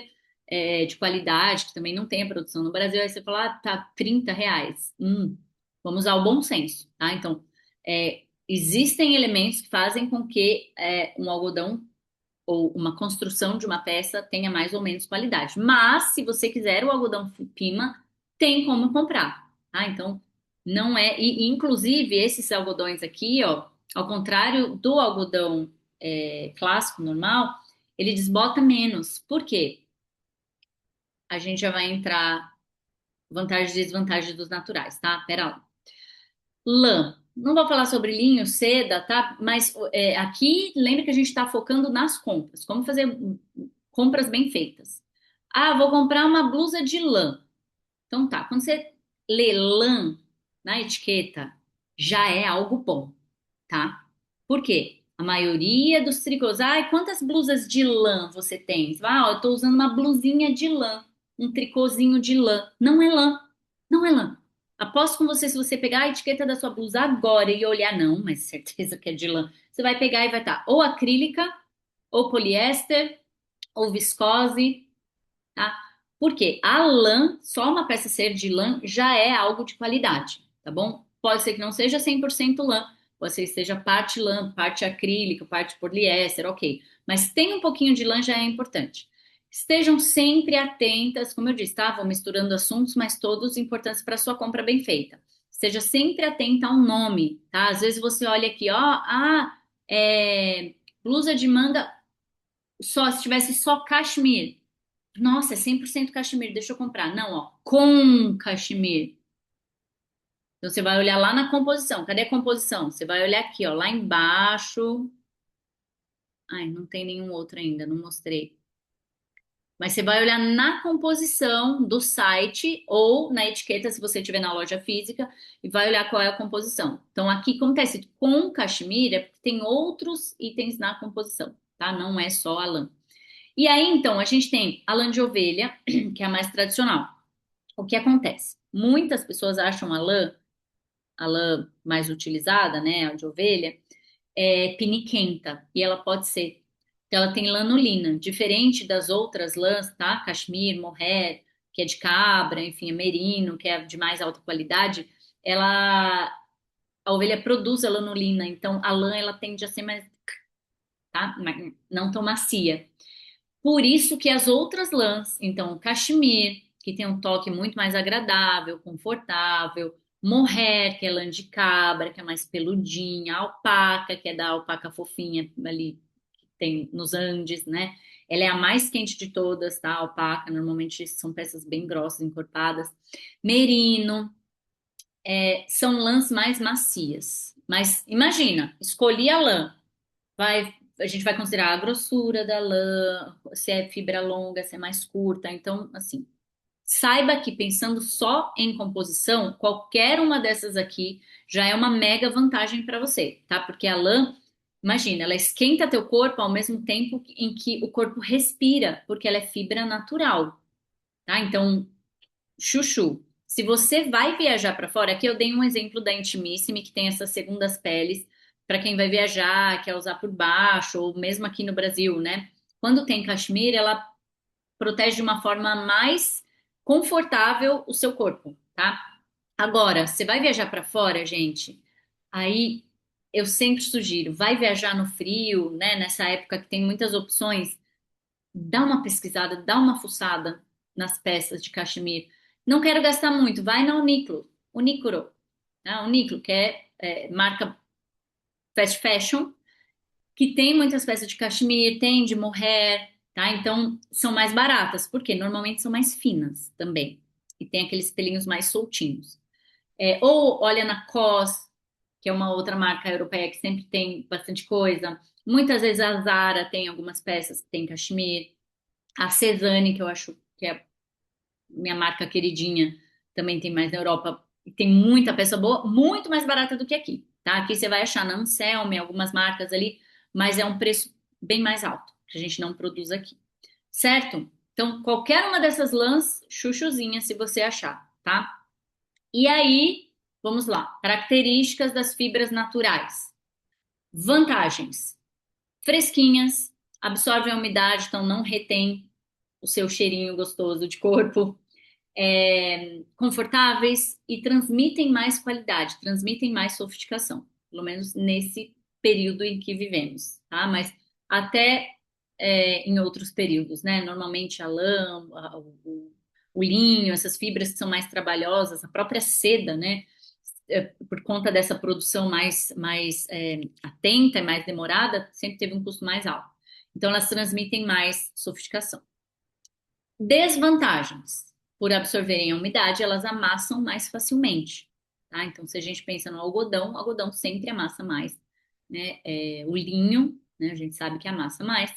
de qualidade, que também não tem a produção no Brasil. Aí você fala, tá R$ 30. Vamos usar o bom senso, tá? Então, existem elementos que fazem com que um algodão ou uma construção de uma peça tenha mais ou menos qualidade. Mas, se você quiser o algodão Pima, tem como comprar, tá? Então, não é. E, inclusive, esses algodões aqui, ó, ao contrário do algodão clássico, normal, ele desbota menos. Por quê? A gente já vai entrar vantagens e desvantagens dos naturais, tá? Pera lá. Lã. Não vou falar sobre linho, seda, tá? Mas aqui, lembra que a gente está focando nas compras. Como fazer compras bem feitas. Ah, vou comprar uma blusa de lã. Então tá, quando você lê lã na etiqueta, já é algo bom, tá? Por quê? A maioria dos tricôs, ai, quantas blusas de lã você tem? Você fala, eu tô usando uma blusinha de lã, um tricôzinho de lã. Não é lã, não é lã. Aposto com você, se você pegar a etiqueta da sua blusa agora e olhar, não, mas certeza que é de lã. Você vai pegar e vai estar ou acrílica, ou poliéster, ou viscose, tá? Porque a lã, só uma peça ser de lã já é algo de qualidade, tá bom? Pode ser que não seja 100% lã, pode ser que seja parte lã, parte acrílico, parte poliéster, ok. Mas tem um pouquinho de lã já é importante. Estejam sempre atentas, como eu disse, tá? Vou misturando assuntos, mas todos importantes para sua compra bem feita. Esteja sempre atenta ao nome, tá? Às vezes você olha aqui, ó, blusa de manga Só se tivesse só cachemir. Nossa, é 100% cachemir, deixa eu comprar. Não, ó, com cachemir. Então você vai olhar lá na composição. Cadê a composição? Você vai olhar aqui, ó, lá embaixo. Ai, não tem nenhum outro ainda, não mostrei. Mas você vai olhar na composição do site ou na etiqueta, se você tiver na loja física, e vai olhar qual é a composição. Então, aqui, como está escrito com cachemira, é porque tem outros itens na composição, tá? Não é só a lã. E aí, então, a gente tem a lã de ovelha, que é a mais tradicional. O que acontece? Muitas pessoas acham a lã mais utilizada, né, a de ovelha, piniquenta, e ela pode ser. Ela tem lanolina, diferente das outras lãs, tá? Cashmere, mohair, que é de cabra, enfim, é merino, que é de mais alta qualidade. Ela, a ovelha produz a lanolina, então a lã ela tende a ser mais, tá? Não tão macia. Por isso que as outras lãs, então o cachemir, que tem um toque muito mais agradável, confortável, mohair, que é lã de cabra, que é mais peludinha, alpaca, que é da alpaca fofinha ali que tem nos Andes, né? Ela é a mais quente de todas, tá? A alpaca, normalmente são peças bem grossas, encorpadas. Merino, são lãs mais macias. Mas imagina, escolhi a lã. A gente vai considerar a grossura da lã, se é fibra longa, se é mais curta. Então, assim, saiba que pensando só em composição, qualquer uma dessas aqui já é uma mega vantagem para você, tá? Porque a lã, imagina, ela esquenta teu corpo ao mesmo tempo em que o corpo respira, porque ela é fibra natural, tá? Então, chuchu. Se você vai viajar para fora, aqui eu dei um exemplo da Intimissimi, que tem essas segundas peles, para quem vai viajar, quer usar por baixo, ou mesmo aqui no Brasil, né? Quando tem cachemir, ela protege de uma forma mais confortável o seu corpo, tá? Agora, você vai viajar para fora, gente, aí eu sempre sugiro, vai viajar no frio, né? Nessa época que tem muitas opções, dá uma pesquisada, dá uma fuçada nas peças de cachemir. Não quero gastar muito, vai na Uniqlo, Unicuro, né? Uniqlo, que é marca fast fashion, que tem muitas peças de cachemir, tem de mohair, tá? Então são mais baratas, porque normalmente são mais finas também. E tem aqueles pelinhos mais soltinhos. Ou olha na COS, que é uma outra marca europeia que sempre tem bastante coisa. Muitas vezes a Zara tem algumas peças que tem cachemir. A Cezanne, que eu acho que é minha marca queridinha, também tem mais na Europa. E tem muita peça boa, muito mais barata do que aqui, tá? Aqui você vai achar na Anselme, algumas marcas ali, mas é um preço bem mais alto, que a gente não produz aqui, certo? Então, qualquer uma dessas lãs, chuchuzinha, se você achar, tá? E aí, vamos lá. Características das fibras naturais. Vantagens: fresquinhas, absorvem a umidade, então não retém o seu cheirinho gostoso de corpo, confortáveis e transmitem mais qualidade, transmitem mais sofisticação, pelo menos nesse período em que vivemos, tá? Mas até em outros períodos, né? Normalmente a lã, o linho, essas fibras que são mais trabalhosas, a própria seda, né? Por conta dessa produção mais atenta e mais demorada, sempre teve um custo mais alto. Então, elas transmitem mais sofisticação. Desvantagens. Por absorverem a umidade, elas amassam mais facilmente. Tá? Então, se a gente pensa no algodão, o algodão sempre amassa mais. Né? O linho, né? A gente sabe que amassa mais.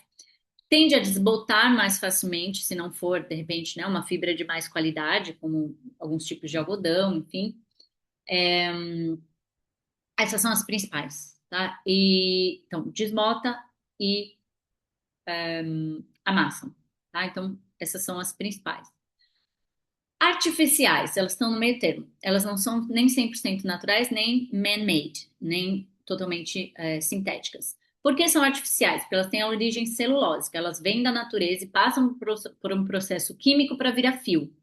Tende a desbotar mais facilmente, se não for, de repente, né, uma fibra de mais qualidade, como alguns tipos de algodão, enfim. Essas são as principais, tá? E, então, desbota e amassam, tá? Então, essas são as principais. Artificiais, elas estão no meio termo. Elas não são nem 100% naturais, nem man-made, nem totalmente sintéticas. Por que são artificiais? Porque elas têm a origem celulósica, elas vêm da natureza e passam por um processo químico para virar fio.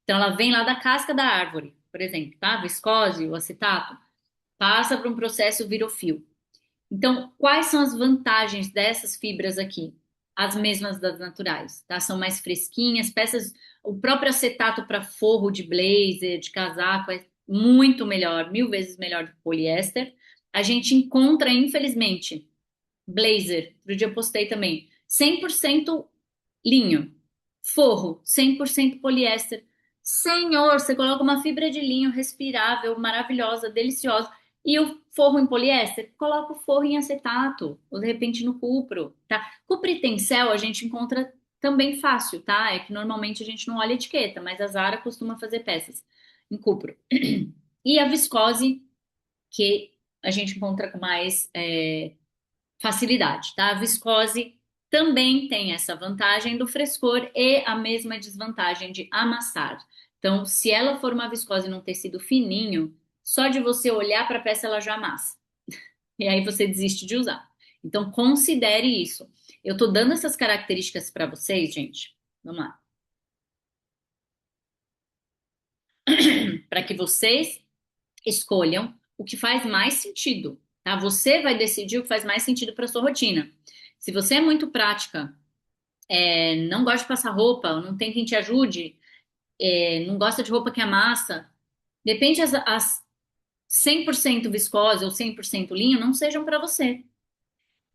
Então, ela vem lá da casca da árvore, por exemplo, tá? A viscose, o acetato, passa por um processo virou fio. Então, quais são as vantagens dessas fibras aqui? As mesmas das naturais, tá? São mais fresquinhas, peças, o próprio acetato para forro de blazer, de casaco é muito melhor, 1000 vezes melhor do que poliéster. A gente encontra, infelizmente, blazer, outro dia eu postei também. 100% linho. Forro, 100% poliéster. Senhor, você coloca uma fibra de linho respirável, maravilhosa, deliciosa. E o forro em poliéster? Coloca o forro em acetato, ou de repente no cupro, tá? Cupro e tencel a gente encontra também fácil, tá? É que normalmente a gente não olha a etiqueta, mas a Zara costuma fazer peças em cupro. E a viscose, que a gente encontra com mais facilidade, tá? A viscose também tem essa vantagem do frescor e a mesma desvantagem de amassar. Então, se ela for uma viscose num tecido fininho, só de você olhar para a peça ela já amassa. E aí você desiste de usar. Então, considere isso. Eu tô dando essas características para vocês, gente. Vamos lá. Para que vocês escolham o que faz mais sentido, tá? Você vai decidir o que faz mais sentido para sua rotina. Se você é muito prática, não gosta de passar roupa, não tem quem te ajude, não gosta de roupa que amassa, de repente as 100% viscose ou 100% linho não sejam para você.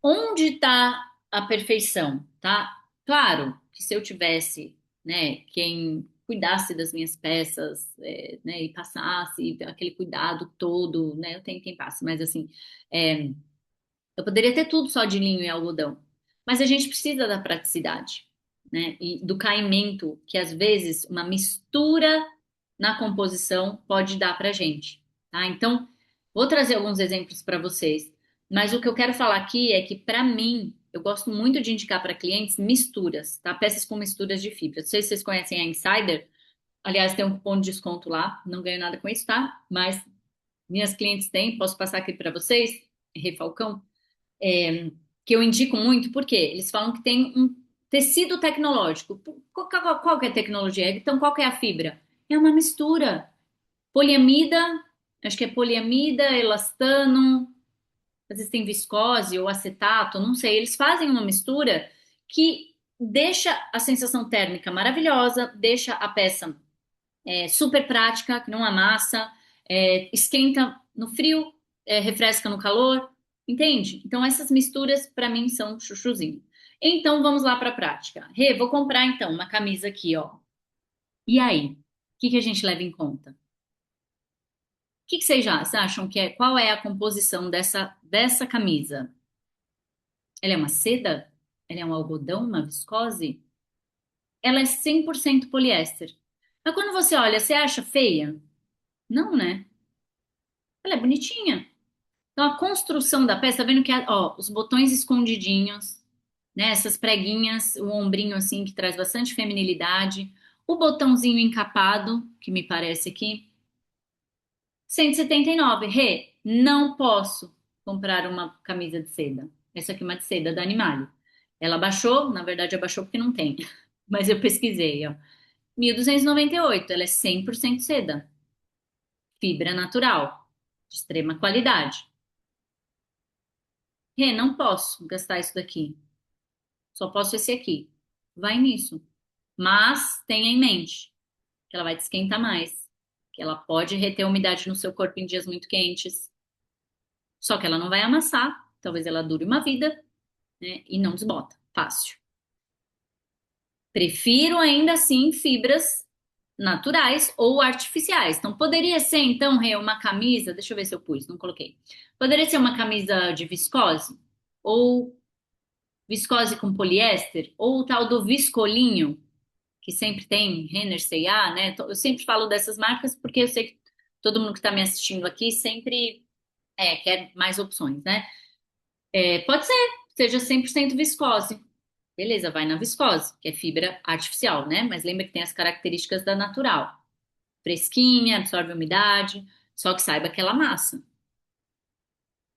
Onde está a perfeição, tá? Claro que se eu tivesse, né, quem cuidasse das minhas peças, né, e passasse aquele cuidado todo, né, eu tenho quem passe, mas assim, é, eu poderia ter tudo só de linho e algodão, mas a gente precisa da praticidade, né? E do caimento, que às vezes uma mistura na composição pode dar pra gente, tá? Então, vou trazer alguns exemplos para vocês, mas o que eu quero falar aqui é que, para mim, eu gosto muito de indicar para clientes misturas, tá? Peças com misturas de fibra. Não sei se vocês conhecem a Insider, aliás, tem um cupom de desconto lá, não ganho nada com isso, tá? Mas minhas clientes têm, posso passar aqui para vocês, Refalcão que eu indico muito, porque eles falam que tem um tecido tecnológico. Qual que é a tecnologia? Então, qual que é a fibra? É uma mistura. Poliamida, acho que é poliamida, elastano, às vezes tem viscose ou acetato, não sei. Eles fazem uma mistura que deixa a sensação térmica maravilhosa, deixa a peça super prática, que não amassa, esquenta no frio, refresca no calor, entende? Então essas misturas para mim são chuchuzinho. Então vamos lá para a prática. Rê, vou comprar então uma camisa aqui, ó. E aí? O que a gente leva em conta? O que vocês já acham que é? Qual é a composição dessa camisa? Ela é uma seda? Ela é um algodão, uma viscose? Ela é 100% poliéster. Mas quando você olha, você acha feia? Não, né? Ela é bonitinha. Então, a construção da peça, tá vendo que, ó, os botões escondidinhos, né? Essas preguinhas, o ombrinho assim, que traz bastante feminilidade. O botãozinho encapado, que me parece aqui, 179. Rê, não posso comprar uma camisa de seda. Essa aqui é uma de seda da Animale. Ela baixou, na verdade, abaixou porque não tem. Mas eu pesquisei, ó. 1.298. Ela é 100% seda. Fibra natural, de extrema qualidade. Rê, não posso gastar isso daqui. Só posso esse aqui. Vai nisso. Mas tenha em mente que ela vai te esquentar mais, que ela pode reter umidade no seu corpo em dias muito quentes. Só que ela não vai amassar. Talvez ela dure uma vida, né? E não desbota. Fácil. Prefiro ainda assim fibras naturais ou artificiais. Então poderia ser então, Rê, uma camisa. Deixa eu ver se eu pus, não coloquei. Poderia ser uma camisa de viscose ou viscose com poliéster ou o tal do viscolinho que sempre tem, Renner, C&A, né? Eu sempre falo dessas marcas porque eu sei que todo mundo que está me assistindo aqui sempre quer mais opções, né? Pode ser, seja 100% viscose. Beleza, vai na viscose, que é fibra artificial, né? Mas lembra que tem as características da natural. Fresquinha, absorve umidade, só que saiba que ela amassa.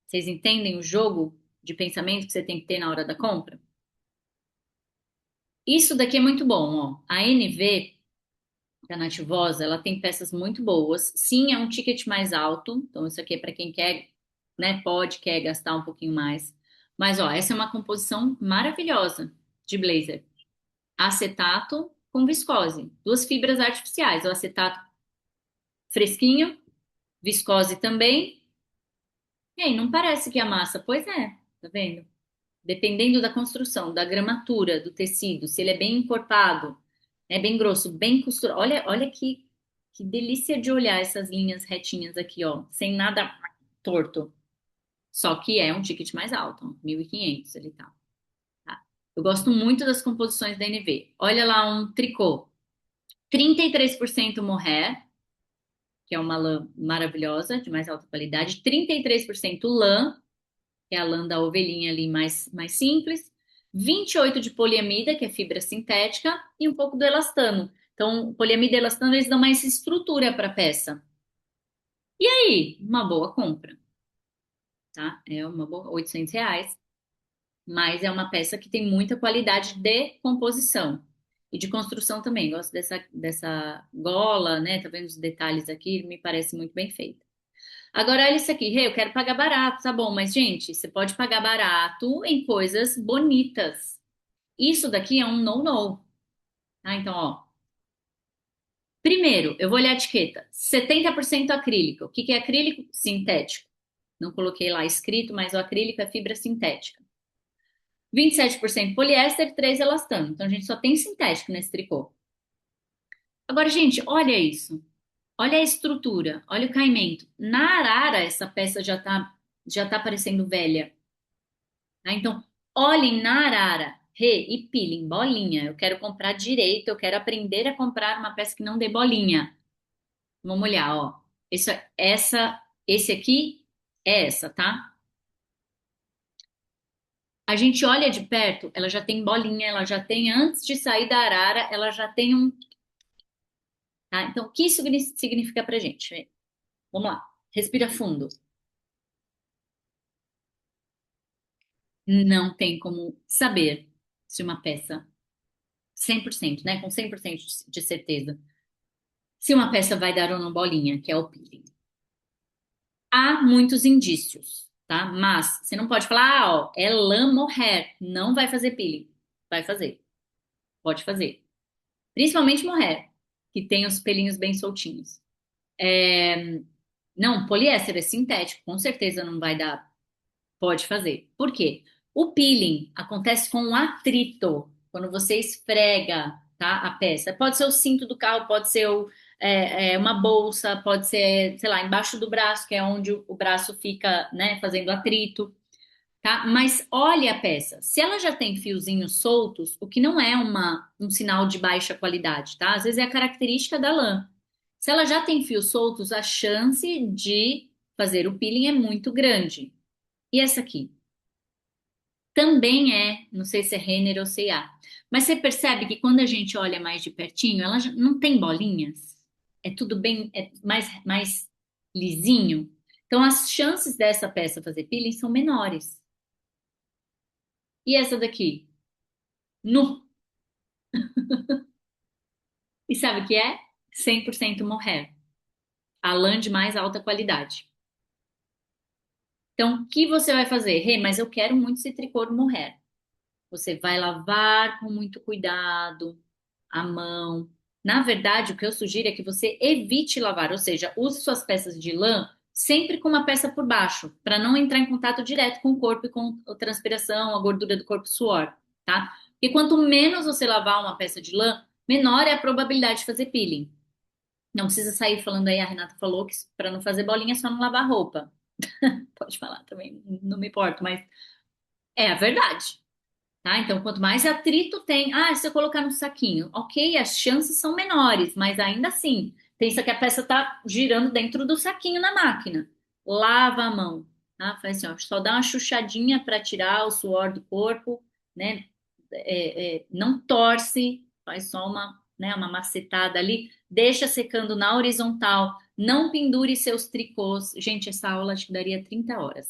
Vocês entendem o jogo de pensamento que você tem que ter na hora da compra? Isso daqui é muito bom, ó. A NV da Nativosa, ela tem peças muito boas. Sim, é um ticket mais alto, então isso aqui é para quem quer, né, quer gastar um pouquinho mais. Mas ó, essa é uma composição maravilhosa de blazer. Acetato com viscose, duas fibras artificiais, o acetato fresquinho, viscose também. E aí, não parece que amassa? Pois é, tá vendo? dependendo da construção, da gramatura do tecido, se ele é bem encorpado, é bem grosso, bem costurado. Olha que delícia de olhar essas linhas retinhas aqui, ó, sem nada torto. Só que é um ticket mais alto, ó, 1.500 ele tá? Eu gosto muito das composições da NV. Olha lá um tricô, 33% mohair, que é uma lã maravilhosa, de mais alta qualidade, 33% lã, que é a lã da ovelhinha ali mais simples, 28% de poliamida, que é fibra sintética, e um pouco do elastano. Então, poliamida e elastano, eles dão mais estrutura para a peça. E aí, uma boa compra, tá? É uma boa, R$ 800, mas é uma peça que tem muita qualidade de composição e de construção também. Gosto dessa gola, né? Tá vendo os detalhes aqui? Me parece muito bem feita. Agora, olha isso aqui, Rê, eu quero pagar barato, tá bom, mas gente, você pode pagar barato em coisas bonitas. Isso daqui é um no-no, tá? Então, ó, primeiro, eu vou olhar a etiqueta, 70% acrílico. O que que é acrílico? Sintético. Não coloquei lá escrito, mas o acrílico é fibra sintética. 27% poliéster, 3 elastano. Então, a gente só tem sintético nesse tricô. Agora, gente, olha isso. Olha a estrutura, olha o caimento. Na arara, essa peça já tá parecendo velha. Tá? Então, olhem na arara, Rê e pilem, bolinha. Eu quero comprar direito, eu quero aprender a comprar uma peça que não dê bolinha. Vamos olhar, ó. Esse aqui é essa, tá? A gente olha de perto, ela já tem bolinha, ela já tem, antes de sair da arara, ela já tem um. Tá? Então, o que isso significa pra gente? Vamos lá, respira fundo. Não tem como saber se uma peça, 100%, né? Com 100% de certeza, se uma peça vai dar ou não bolinha, que é o peeling. Há muitos indícios, tá? Mas você não pode falar, ah, ó, é lã mohair, não vai fazer peeling. Vai fazer, pode fazer. Principalmente mohair, que tem os pelinhos bem soltinhos. Não, poliéster é sintético, com certeza não vai dar. Pode fazer. Por quê? O peeling acontece com o atrito, quando você esfrega, tá, a peça. Pode ser o cinto do carro, pode ser uma bolsa, pode ser, sei lá, embaixo do braço, que é onde o braço fica, né, fazendo atrito, tá? Mas olha a peça. Se ela já tem fiozinhos soltos, o que não é um sinal de baixa qualidade, tá? Às vezes é a característica da lã. Se ela já tem fios soltos, a chance de fazer o peeling é muito grande. E essa aqui? Também não sei se é Renner ou C&A. Mas você percebe que quando a gente olha mais de pertinho, ela não tem bolinhas. É tudo bem, é mais lisinho. Então as chances dessa peça fazer peeling são menores. E essa daqui? Nu. E sabe o que é? 100% mohair. A lã de mais alta qualidade. Então, o que você vai fazer? Rê, mas eu quero muito esse tricô de mohair. Você vai lavar com muito cuidado a mão. Na verdade, o que eu sugiro é que você evite lavar, ou seja, use suas peças de lã sempre com uma peça por baixo, para não entrar em contato direto com o corpo e com a transpiração, a gordura do corpo, suor, tá? Porque quanto menos você lavar uma peça de lã, menor é a probabilidade de fazer peeling. Não precisa sair falando aí, a Renata falou que para não fazer bolinha é só não lavar roupa. Pode falar também, não me importo, mas é a verdade. Tá? Então, quanto mais atrito tem, se eu colocar no saquinho, ok, as chances são menores, mas ainda assim, pensa que a peça está girando dentro do saquinho na máquina. Lava a mão, tá? Faz assim, ó, só dá uma chuchadinha para tirar o suor do corpo, né? Não torce, faz só uma macetada ali, deixa secando na horizontal, não pendure seus tricôs. Gente, essa aula acho que daria 30 horas.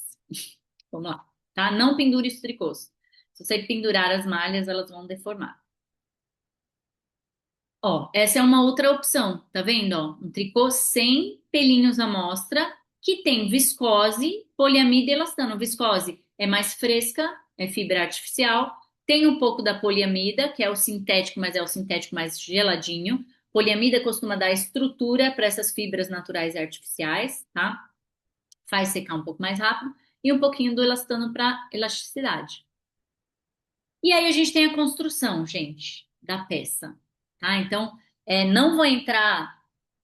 Vamos lá, tá? Não pendure os tricôs. Se você pendurar as malhas, elas vão deformar. Ó, essa é uma outra opção, tá vendo? Ó, um tricô sem pelinhos à mostra, que tem viscose, poliamida e elastano. Viscose é mais fresca, é fibra artificial. Tem um pouco da poliamida, que é o sintético, mas é o sintético mais geladinho. Poliamida costuma dar estrutura para essas fibras naturais e artificiais, tá? Faz secar um pouco mais rápido. E um pouquinho do elastano para elasticidade. E aí a gente tem a construção, gente, da peça, tá? Então, não vou entrar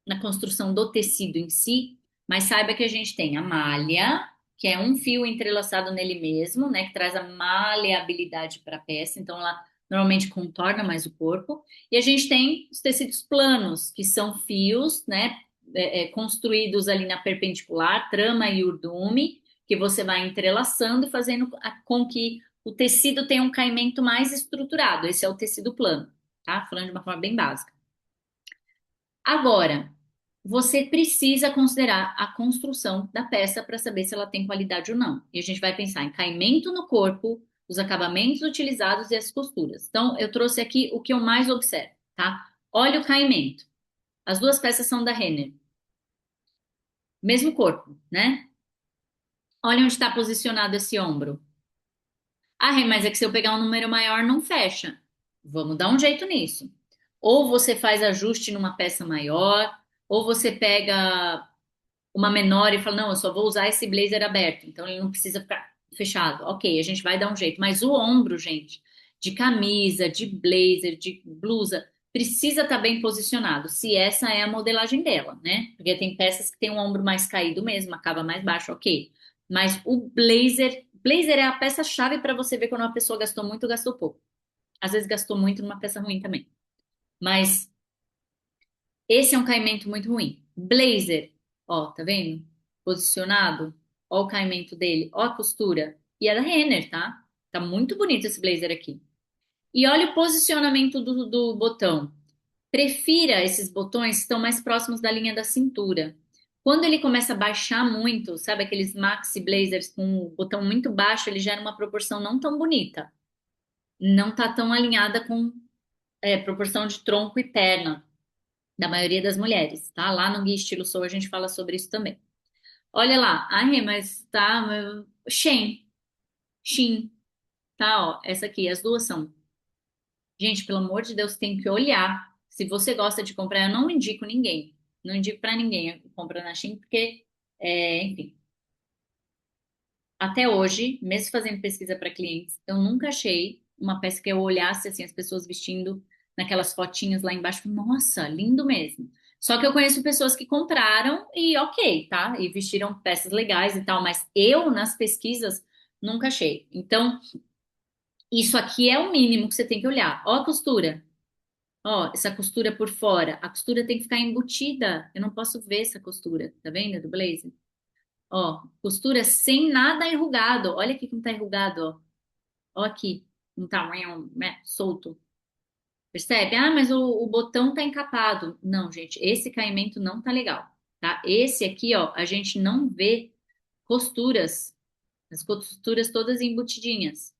na construção do tecido em si, mas saiba que a gente tem a malha, que é um fio entrelaçado nele mesmo, né? Que traz a maleabilidade para a peça, então ela normalmente contorna mais o corpo. E a gente tem os tecidos planos, que são fios, né? Construídos ali na perpendicular, trama e urdume, que você vai entrelaçando e fazendo com que o tecido tem um caimento mais estruturado. Esse é o tecido plano, tá? Falando de uma forma bem básica. Agora, você precisa considerar a construção da peça para saber se ela tem qualidade ou não. E a gente vai pensar em caimento no corpo, os acabamentos utilizados e as costuras. Então, eu trouxe aqui o que eu mais observo, tá? Olha o caimento. As duas peças são da Renner. Mesmo corpo, né? Olha onde está posicionado esse ombro. Ah, Rê, mas é que se eu pegar um número maior não fecha. Vamos dar um jeito nisso. Ou você faz ajuste numa peça maior, ou você pega uma menor e fala, não, eu só vou usar esse blazer aberto, então ele não precisa ficar fechado. Ok, a gente vai dar um jeito. Mas o ombro, gente, de camisa, de blazer, de blusa, precisa estar bem posicionado, se essa é a modelagem dela, né? Porque tem peças que tem um ombro mais caído mesmo, acaba mais baixo, ok. Mas o blazer é a peça-chave para você ver quando uma pessoa gastou muito ou gastou pouco. Às vezes gastou muito numa peça ruim também. Mas esse é um caimento muito ruim. Blazer, ó, tá vendo? Posicionado, ó o caimento dele, ó a costura. E é da Renner, tá? Tá muito bonito esse blazer aqui. E olha o posicionamento do botão. Prefira esses botões que estão mais próximos da linha da cintura. Quando ele começa a baixar muito, sabe aqueles maxi blazers com o botão muito baixo, ele gera uma proporção não tão bonita. Não tá tão alinhada com proporção de tronco e perna da maioria das mulheres, tá? Lá no Guia Estilo Sou a gente fala sobre isso também. Olha lá, ai, mas tá, Shein, Shein, tá, ó, essa aqui, as duas são. Gente, pelo amor de Deus, tem que olhar. Se você gosta de comprar, eu não indico ninguém, não indico pra ninguém comprar na Shein, porque, enfim, até hoje, mesmo fazendo pesquisa para clientes, eu nunca achei uma peça que eu olhasse assim as pessoas vestindo naquelas fotinhas lá embaixo. Nossa, lindo mesmo. Só que eu conheço pessoas que compraram e ok, tá? E vestiram peças legais e tal, mas eu nas pesquisas nunca achei. Então, isso aqui é o mínimo que você tem que olhar. Ó a costura. Ó, essa costura por fora. A costura tem que ficar embutida. Eu não posso ver essa costura, tá vendo? Do blazer. Ó, costura sem nada enrugado. Olha aqui como tá enrugado, ó. Ó aqui, não tá solto. Percebe? Ah, mas o botão tá encapado. Não, gente, esse caimento não tá legal, tá? Esse aqui, ó, a gente não vê costuras. As costuras todas embutidinhas.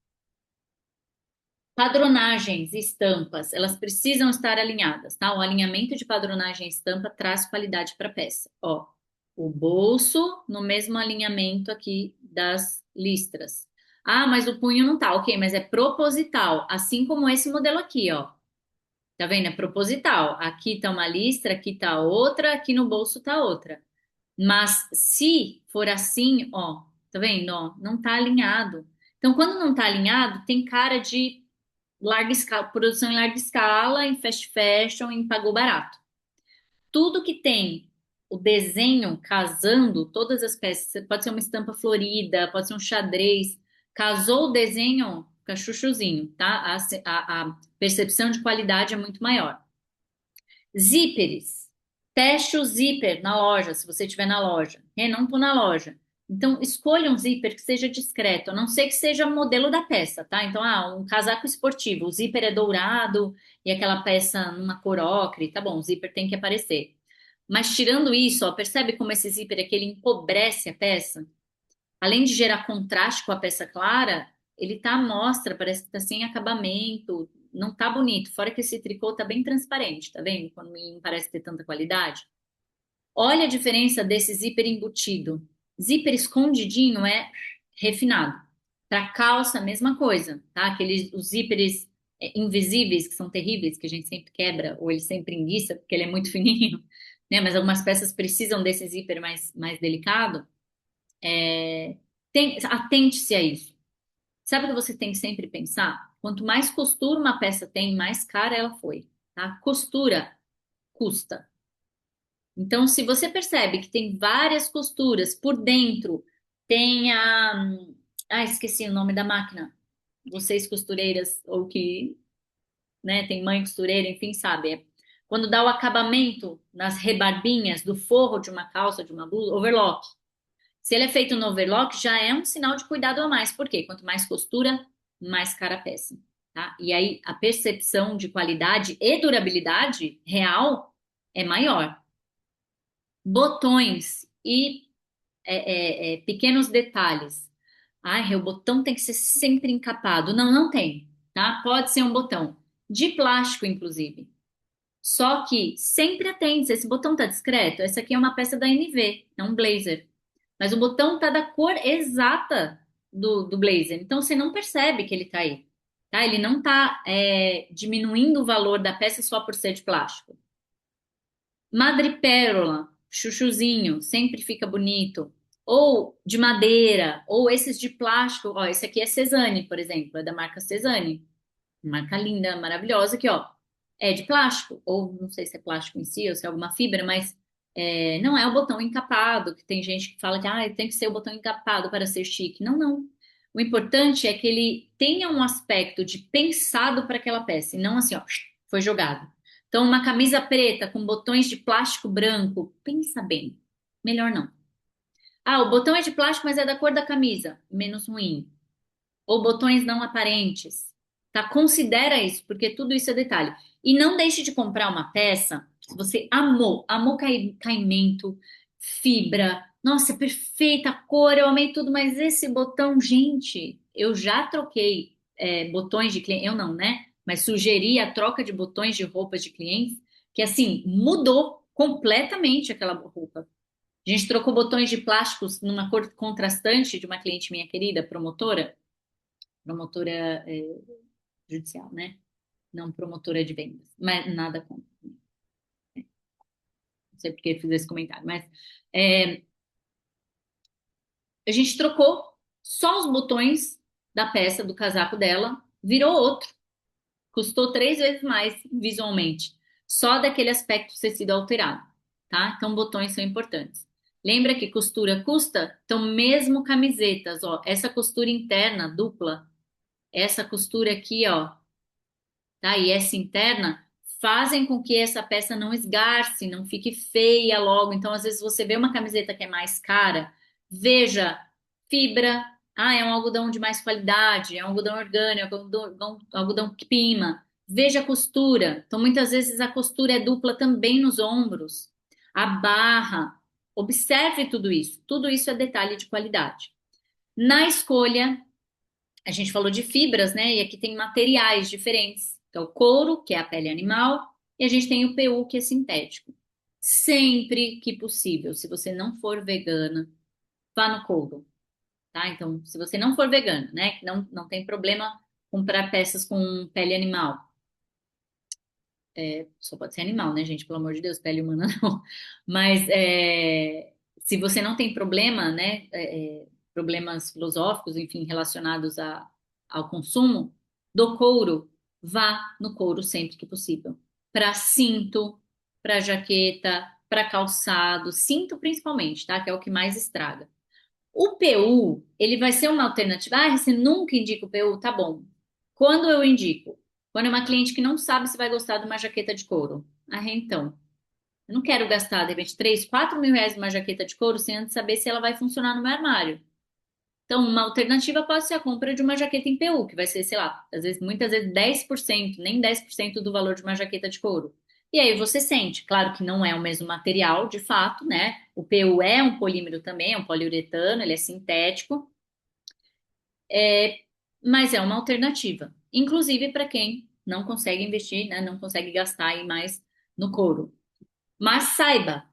Padronagens e estampas, elas precisam estar alinhadas, tá? O alinhamento de padronagem e estampa traz qualidade para a peça. Ó, o bolso no mesmo alinhamento aqui das listras. Ah, mas o punho não tá. Ok, mas é proposital, assim como esse modelo aqui, ó. Tá vendo? É proposital. Aqui tá uma listra, aqui tá outra, aqui no bolso tá outra. Mas se for assim, ó, tá vendo? Ó, não tá alinhado. Então, quando não tá alinhado, tem cara de larga escala, produção em larga escala, em fast fashion, em pagou barato. Tudo que tem o desenho casando, todas as peças, pode ser uma estampa florida, pode ser um xadrez, casou o desenho, fica chuchuzinho, tá? A percepção de qualidade é muito maior. Zíperes. Teste o zíper na loja, se você estiver na loja. Não estou na loja. Então, escolha um zíper que seja discreto, a não ser que seja modelo da peça, tá? Então, um casaco esportivo, o zíper é dourado e aquela peça numa cor ocre, tá bom, o zíper tem que aparecer. Mas tirando isso, ó, percebe como esse zíper aqui ele empobrece a peça? Além de gerar contraste com a peça clara, ele tá à mostra, parece que tá sem acabamento, não tá bonito. Fora que esse tricô tá bem transparente, tá vendo? Quando não parece ter tanta qualidade. Olha a diferença desse zíper embutido. Zíper escondidinho é refinado. Para calça, mesma coisa, tá? Aqueles os zíperes invisíveis, que são terríveis, que a gente sempre quebra, ou ele sempre enguiça, porque ele é muito fininho, né? Mas algumas peças precisam desse zíper mais delicado. Atente-se a isso. Sabe o que você tem que sempre pensar? Quanto mais costura uma peça tem, mais cara ela foi, tá? Costura custa. Então, se você percebe que tem várias costuras por dentro, tem a. Esqueci o nome da máquina. Vocês costureiras, ou que, né, tem mãe costureira, enfim, sabe? É quando dá o acabamento nas rebarbinhas do forro de uma calça, de uma blusa, overlock. Se ele é feito no overlock, já é um sinal de cuidado a mais. Por quê? Quanto mais costura, mais cara a peça, tá? E aí a percepção de qualidade e durabilidade real é maior. Botões e pequenos detalhes. Ai, o botão tem que ser sempre encapado. Não, não tem, tá? Pode ser um botão de plástico, inclusive. Só que sempre atende, esse botão tá discreto. Essa aqui é uma peça da NV, é um blazer. Mas o botão tá da cor exata do blazer. Então você não percebe que ele tá aí. Tá? Ele não tá diminuindo o valor da peça só por ser de plástico. Madrepérola, chuchuzinho, sempre fica bonito. Ou de madeira, ou esses de plástico. Ó, esse aqui é Cezanne, por exemplo, é da marca Cezanne. Marca linda, maravilhosa aqui, ó. É de plástico, ou não sei se é plástico em si, ou se é alguma fibra, mas não é o botão encapado, que tem gente que fala que tem que ser o botão encapado para ser chique. Não, não. O importante é que ele tenha um aspecto de pensado para aquela peça, e não assim, ó, foi jogado. Então, uma camisa preta com botões de plástico branco, pensa bem. Melhor não. Ah, o botão é de plástico, mas é da cor da camisa. Menos ruim. Ou botões não aparentes. Tá? Considera isso, porque tudo isso é detalhe. E não deixe de comprar uma peça se você amou caimento, fibra. Nossa, é perfeita a cor, eu amei tudo, mas esse botão, gente, eu já troquei botões de cliente, eu não, né? Mas sugeri a troca de botões de roupas de clientes, que assim, mudou completamente aquela roupa. A gente trocou botões de plásticos numa cor contrastante de uma cliente minha querida, promotora judicial, né? Não promotora de vendas, mas nada contra. Não sei porque eu fiz esse comentário, mas é, a gente trocou só os botões da peça do casaco dela, virou outro, custou 3 vezes mais visualmente, só daquele aspecto ter sido alterado, tá? Então botões são importantes. Lembra que costura custa? Então mesmo camisetas, ó, essa costura interna dupla, essa costura aqui, ó, tá? E essa interna fazem com que essa peça não esgarce, não fique feia logo. Então, às vezes você vê uma camiseta que é mais cara, veja fibra, é um algodão de mais qualidade, é um algodão orgânico, algodão que pima. Veja a costura. Então, muitas vezes a costura é dupla também nos ombros, a barra. Observe tudo isso. Tudo isso é detalhe de qualidade. Na escolha a gente falou de fibras, né? E aqui tem materiais diferentes. Então, o couro, que é a pele animal, e a gente tem o PU, que é sintético. Sempre que possível, se você não for vegana, vá no couro, tá? Então, se você não for vegana, né? Que não tem problema comprar peças com pele animal. Só pode ser animal, né, gente? Pelo amor de Deus, pele humana não. Mas se você não tem problema, né? Problemas filosóficos, enfim, relacionados ao consumo do couro, vá no couro sempre que possível. Para cinto, para jaqueta, para calçado, cinto principalmente, tá? Que é o que mais estraga. O PU, ele vai ser uma alternativa. Você nunca indica o PU? Tá bom. Quando eu indico? Quando é uma cliente que não sabe se vai gostar de uma jaqueta de couro. Então, eu não quero gastar, de repente, 3, 4 mil reais numa jaqueta de couro sem antes saber se ela vai funcionar no meu armário. Então, uma alternativa pode ser a compra de uma jaqueta em PU, que vai ser, sei lá, às vezes, muitas vezes 10%, nem 10% do valor de uma jaqueta de couro. E aí você sente, claro que não é o mesmo material, de fato, né? O PU é um polímero também, é um poliuretano, ele é sintético, mas é uma alternativa. Inclusive para quem não consegue investir, né? Não consegue gastar aí mais no couro. Mas saiba,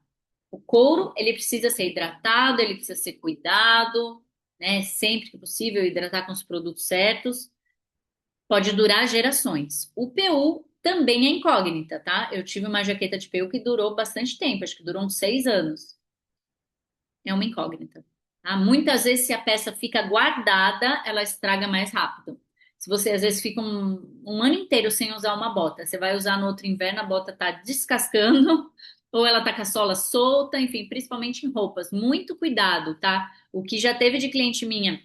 o couro, ele precisa ser hidratado, ele precisa ser cuidado, né? Sempre que possível, hidratar com os produtos certos. Pode durar gerações. O PU também é incógnita, tá? Eu tive uma jaqueta de PU que durou bastante tempo, acho que durou uns 6 anos. É uma incógnita, tá? Muitas vezes, se a peça fica guardada, ela estraga mais rápido. Se você às vezes fica um ano inteiro sem usar uma bota, você vai usar no outro inverno, a bota tá descascando, ou ela tá com a sola solta, enfim, principalmente em roupas. Muito cuidado, tá? O que já teve de cliente minha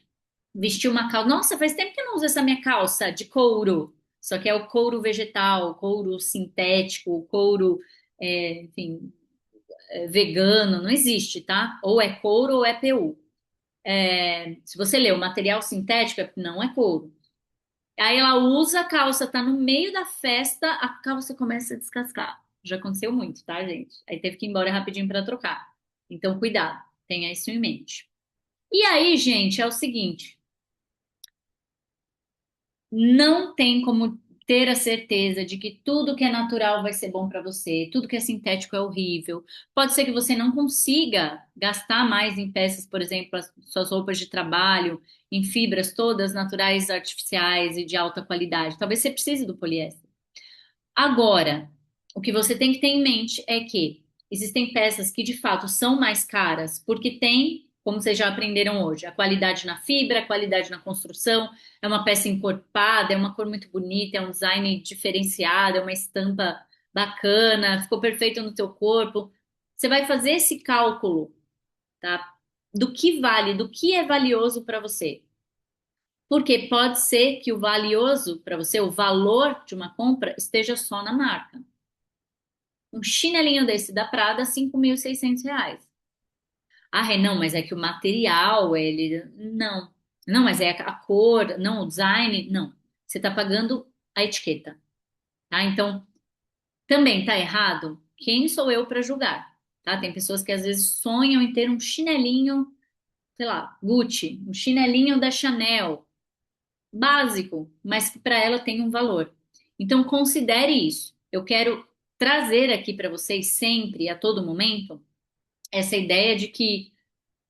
vestiu uma calça. Nossa, faz tempo que eu não uso essa minha calça de couro. Só que é o couro vegetal, couro sintético, couro, enfim, vegano, não existe, tá? Ou é couro ou é PU. Se você ler o material sintético, não é couro. Aí ela usa a calça, tá no meio da festa, a calça começa a descascar. Já aconteceu muito, tá, gente? Aí teve que ir embora rapidinho para trocar. Então, cuidado, tenha isso em mente. E aí, gente, é o seguinte: não tem como ter a certeza de que tudo que é natural vai ser bom para você, tudo que é sintético é horrível. Pode ser que você não consiga gastar mais em peças, por exemplo, as suas roupas de trabalho, em fibras todas naturais, artificiais e de alta qualidade. Talvez você precise do poliéster. Agora, o que você tem que ter em mente é que existem peças que de fato são mais caras, porque tem, como vocês já aprenderam hoje, a qualidade na fibra, a qualidade na construção, é uma peça encorpada, é uma cor muito bonita, é um design diferenciado, é uma estampa bacana, ficou perfeito no teu corpo. Você vai fazer esse cálculo, tá? Do que vale, do que é valioso para você. Porque pode ser que o valioso para você, o valor de uma compra, esteja só na marca. Um chinelinho desse da Prada, R$ 5.600. Ah, não, mas é que o material, ele. Não. Não, mas é a cor, não, o design. Não. Você está pagando a etiqueta, tá? Então, também tá errado? Quem sou eu para julgar, tá? Tem pessoas que às vezes sonham em ter um chinelinho, sei lá, Gucci, um chinelinho da Chanel, básico, mas que para ela tem um valor. Então, considere isso. Eu quero trazer aqui para vocês sempre, a todo momento, essa ideia de que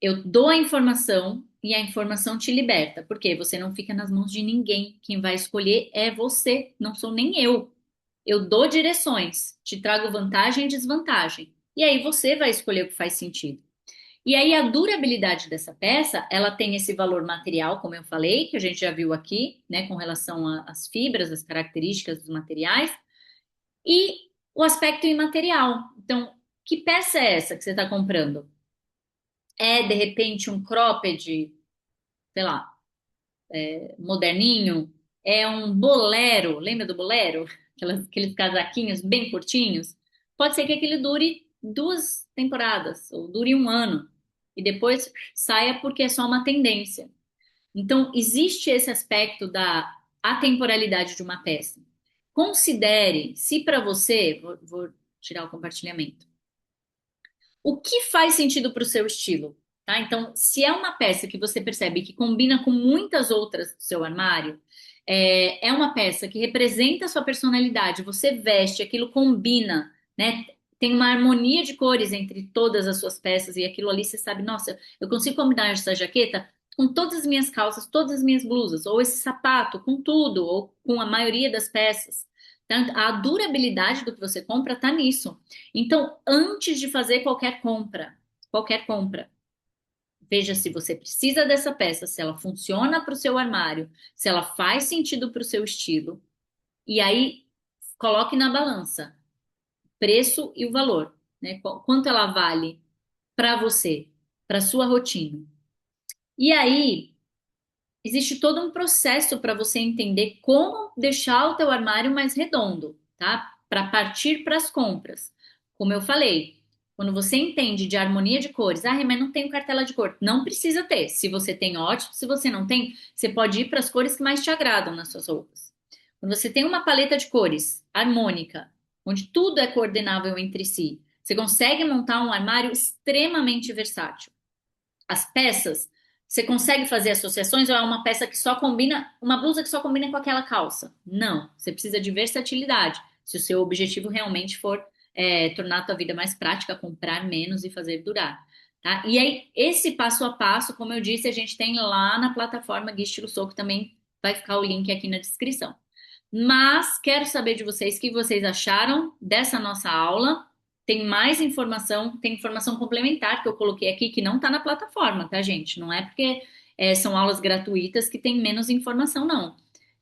eu dou a informação e a informação te liberta, porque você não fica nas mãos de ninguém. Quem vai escolher é você, não sou nem eu. Eu dou direções, te trago vantagem e desvantagem. E aí você vai escolher o que faz sentido. E aí a durabilidade dessa peça, ela tem esse valor material, como eu falei, que a gente já viu aqui, né, com relação às fibras, as características dos materiais, e o aspecto imaterial. Então, que peça é essa que você está comprando? É, de repente, um cropped, sei lá, moderninho? É um bolero, lembra do bolero? Aqueles casaquinhos bem curtinhos? Pode ser que aquele dure 2 temporadas, ou dure um ano, e depois saia porque é só uma tendência. Então, existe esse aspecto da atemporalidade de uma peça. Considere se para você, vou tirar o compartilhamento, o que faz sentido para o seu estilo, tá? Então, se é uma peça que você percebe que combina com muitas outras do seu armário, é uma peça que representa a sua personalidade, você veste, aquilo combina, né? Tem uma harmonia de cores entre todas as suas peças e aquilo ali você sabe, nossa, eu consigo combinar essa jaqueta com todas as minhas calças, todas as minhas blusas, ou esse sapato com tudo, ou com a maioria das peças. Então, a durabilidade do que você compra está nisso. Então, antes de fazer qualquer compra, veja se você precisa dessa peça, se ela funciona para o seu armário, se ela faz sentido para o seu estilo, e aí coloque na balança preço e o valor, né? Quanto ela vale para você, para sua rotina. E aí existe todo um processo para você entender como deixar o teu armário mais redondo, tá? Para partir para as compras. Como eu falei, quando você entende de harmonia de cores, ah, mas não tenho cartela de cor. Não precisa ter. Se você tem, ótimo. Se você não tem, você pode ir para as cores que mais te agradam nas suas roupas. Quando você tem uma paleta de cores harmônica, onde tudo é coordenável entre si, você consegue montar um armário extremamente versátil. As peças, você consegue fazer associações ou é uma peça que só combina, uma blusa que só combina com aquela calça? Não, você precisa de versatilidade. Se o seu objetivo realmente for tornar a tua vida mais prática, comprar menos e fazer durar, tá? E aí, esse passo a passo, como eu disse, a gente tem lá na plataforma Gui Estilo Soco, também vai ficar o link aqui na descrição. Mas quero saber de vocês o que vocês acharam dessa nossa aula. Tem mais informação, tem informação complementar que eu coloquei aqui que não está na plataforma, tá, gente? Não é porque são aulas gratuitas que tem menos informação, não.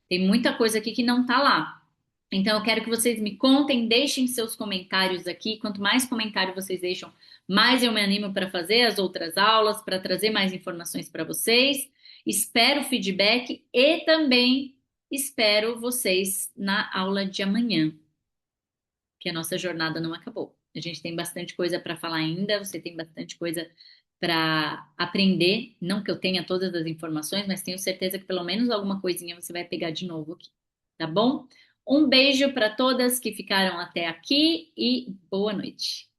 Tem muita coisa aqui que não tá lá. Então, eu quero que vocês me contem, deixem seus comentários aqui. Quanto mais comentário vocês deixam, mais eu me animo para fazer as outras aulas, para trazer mais informações para vocês. Espero feedback e também espero vocês na aula de amanhã, que a nossa jornada não acabou. A gente tem bastante coisa para falar ainda, você tem bastante coisa para aprender. Não que eu tenha todas as informações, mas tenho certeza que pelo menos alguma coisinha você vai pegar de novo aqui, tá bom? Um beijo para todas que ficaram até aqui e boa noite.